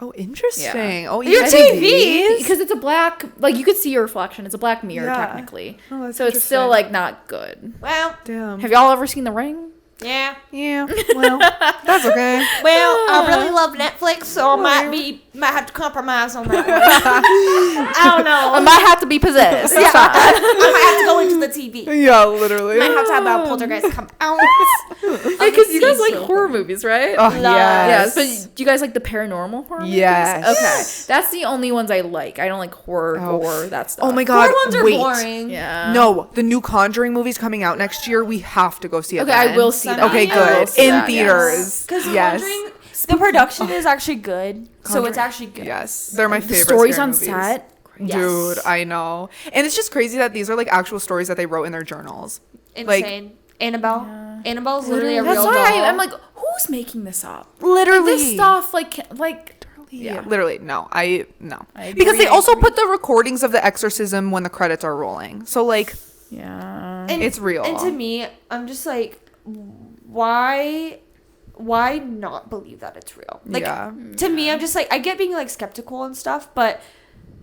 Oh, interesting. Oh, Your yeah. TV? Because it's a black, like you could see your reflection. It's a black mirror Yeah. technically, Oh, that's so it's still interesting. like not good. Well, Damn. Have y'all ever seen The Ring? yeah. Yeah, well, that's okay. Well, I really love Netflix, so I might have to compromise on that one. I don't know. I might have to be possessed. Yeah. I might have to go into the TV. Yeah, literally. Might have to have that poltergeist come out. Because you guys like horror movies, right? Oh, Yeah, yes. but do you guys like the paranormal horror movies? Yes. Okay. That's the only ones I like. I don't like horror, gore, that stuff. Oh my God. Horror ones are wait. boring. Yeah. No, the new Conjuring movie's coming out next year. We have to go see it. Okay, I then. will see that. Okay, I will good. see In that, theaters. Because Yes. Conjuring, the production is actually good. So it's Conjuring. actually good. Yes, they're my The favorite. stories scary on movies. set. Yes. Dude, I know. And it's just crazy that these are like actual stories that they wrote in their journals. Insane. Annabelle. Yeah. Annabelle's literally a That's real why doll. I'm like, who's making this up? Literally. This stuff, like, Yeah. Literally, no. No. I Because agree, they I also agree. put the recordings of the exorcism when the credits are rolling. So like, yeah. And- it's real. And to me, I'm just like, why not believe that it's real? Like, yeah. to me, I'm just like, I get being like skeptical and stuff, but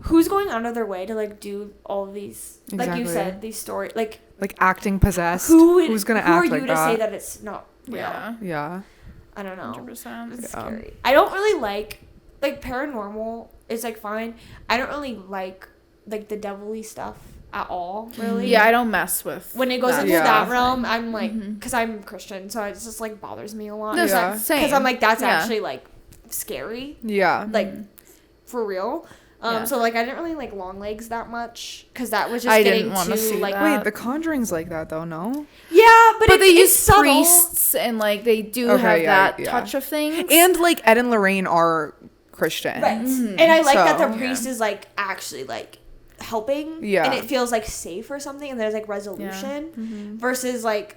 who's going out of their way to like do all of these, like you Exactly. said, these stories, like Acting possessed. who's gonna who act are like you that? to say that it's not real? Yeah. Yeah. I don't know. 100%. It's Yeah. scary. I don't really like paranormal is like fine. I don't really like the devilly stuff at all. Really. Yeah, I don't mess with When it goes that into Yeah. that realm, I'm like, because I'm Christian, so it just like bothers me a lot. No, Yeah. same. Because I'm like, that's Yeah. actually like scary, Yeah. like for real. Yeah. So like I didn't really like long legs that much because that was just I getting didn't wanna too see like that. Wait, The Conjuring's like that though, no? yeah, but they it's use subtle. priests and like they do Okay, have yeah, that yeah. touch of things. And like Ed and Lorraine are Christian. Right. And I like that So, the priest is like actually like helping. Yeah. And it feels like safe or something and there's like resolution versus like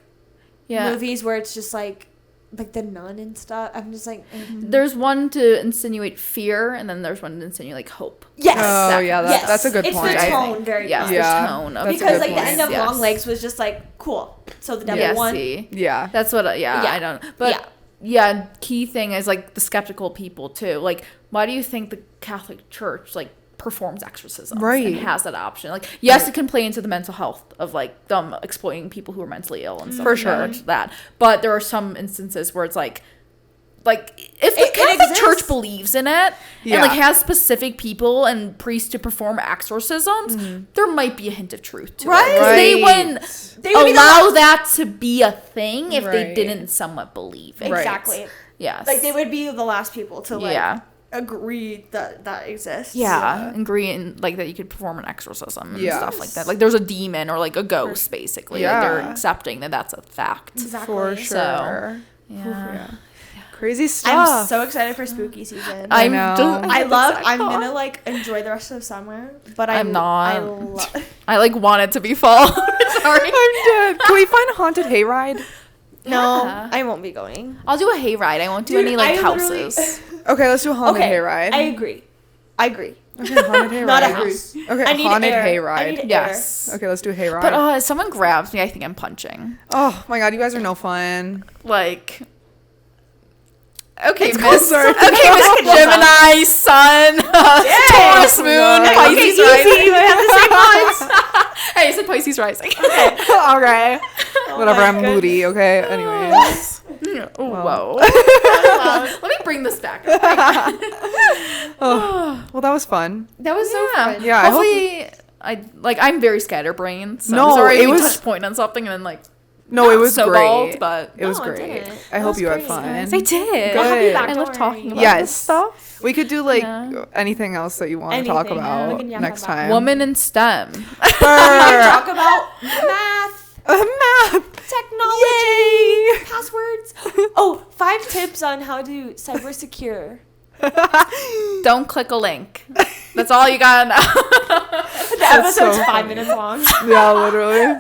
yeah. movies where it's just like the nun and stuff. I'm just like There's one to insinuate fear, and then there's one to insinuate like hope. yes. Oh, yeah, yes. that's a good it's point, the I tone think. very Yes, much. Yeah. the tone of That's a Because good like the point. end of Yes. Long Legs was just like cool. So the devil Yeah, won. see. Yeah. That's what, Yeah. I don't, but yeah, key thing is like the skeptical people too. Like, why do you think the Catholic Church like performs exorcisms Right. and has that option? Like, yes, it can play into the mental health of like them exploiting people who are mentally ill and stuff. For like that, sure. that. But there are some instances where it's like if the It Catholic exists. Church believes in it Yeah. and like has specific people and priests to perform exorcisms, there might be a hint of truth to Right. it. 'Cause they wouldn't They would be the allow that to be a thing if they Right. didn't somewhat believe it. Right. Exactly. Yes. Like they would be the last people to like Yeah. agree that that exists. Yeah, agree in like that you could perform an exorcism and Yes. stuff like that. Like there's a demon or like a ghost, basically. Like Yeah. they're accepting that that's a fact. Exactly. For sure. So, Yeah. Yeah. Crazy I'm stuff. so excited for spooky season. I I'm know. just- I'm gonna like enjoy the rest of summer, but I'm not. I love. I like want it to be fall. Sorry. I'm dead. Can we find a haunted hayride? No, Yeah. I won't be going. I'll do a hayride. I won't do Dude, any like I literally- houses. Okay, let's do a haunted Okay, hayride. I agree. Okay, haunted hayride. Not a house. Okay, I need haunted air. I hayride. need Yes. Okay, let's do a hayride. But if someone grabs me, I think I'm punching. Oh my god, you guys are no fun. Like Okay, Miss closer. Gemini, Sun, Taurus, Moon, Pisces, Rising. We have the same ones. Hey, I said Pisces rising. Okay. Whatever. I'm goodness. moody. Okay. Anyways. Whoa. Let me bring this back. Well, that was fun. That was so fun. Yeah. I hope- Hopefully, I'm very scatterbrained. So No, sorry it we was- touched point on something and then like. No, it was snowballed, great. but It was No, it great. didn't. I That hope was you had great. fun. I did. We'll have you back, I don't love talking worry. about Yes. this stuff. We could do like Yeah. anything else that you want to talk Anything, yeah. We about can yap next about time. Woman in STEM. Talk about math, Math. technology, passwords. Oh, 5 tips on how to cyber secure. Don't click a link. That's all you gotta know. The episode's so 5 minutes long. Yeah, literally.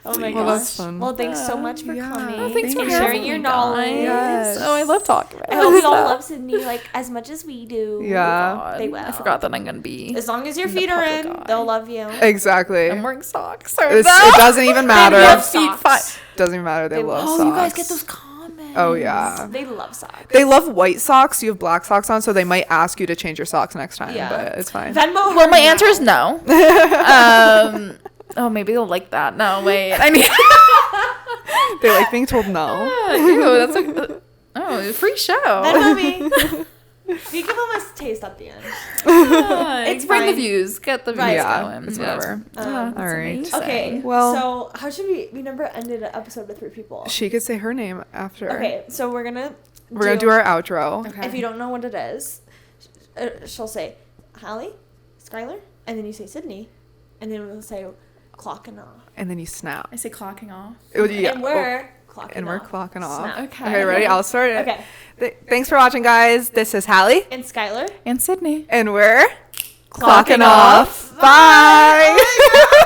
Oh my Well, gosh. that's fun. Well, thanks so much for coming. Oh, thanks and for sharing having your me, knowledge. guys. Yes. Oh, I love talking about I hope we all stuff. love Sidney like as much as we do. Yeah. God, They will. I forgot that I'm gonna be. As long as your In the feet are public in, eye. they'll love you. Exactly. I'm wearing socks. It doesn't even matter. love feet socks. Doesn't even matter. They love Oh, socks. you guys get those comments. Oh yeah. They love socks. They love white socks. You have black socks on, so they might ask you to change your socks next time. Yeah. But it's fine. Venmo her Well, my now. answer is no. Oh, maybe they'll like that. No, wait. I mean, They like being told no. ew, that's a free show. Venmo me. You give them a taste at the end. It's bring the fine. views, get the views Right. Yeah, going. it's Yeah. whatever. That's All right. amazing. Okay. Well- so how should we never ended an episode with 3 people. She could say her name after. Okay, so we're gonna do our outro. If you don't know what it is, she'll say Hallie, Skylar, and then you say Sidney, and then we'll say clocking off. And then you snap. I say clocking off. Yeah. And we're clocking And we're off. clocking off. Snap. Okay. Ready? I'll start it. Okay. Thanks for watching, guys. This is Hallie. And Skylar. And Sidney. And we're Clocking off. Bye.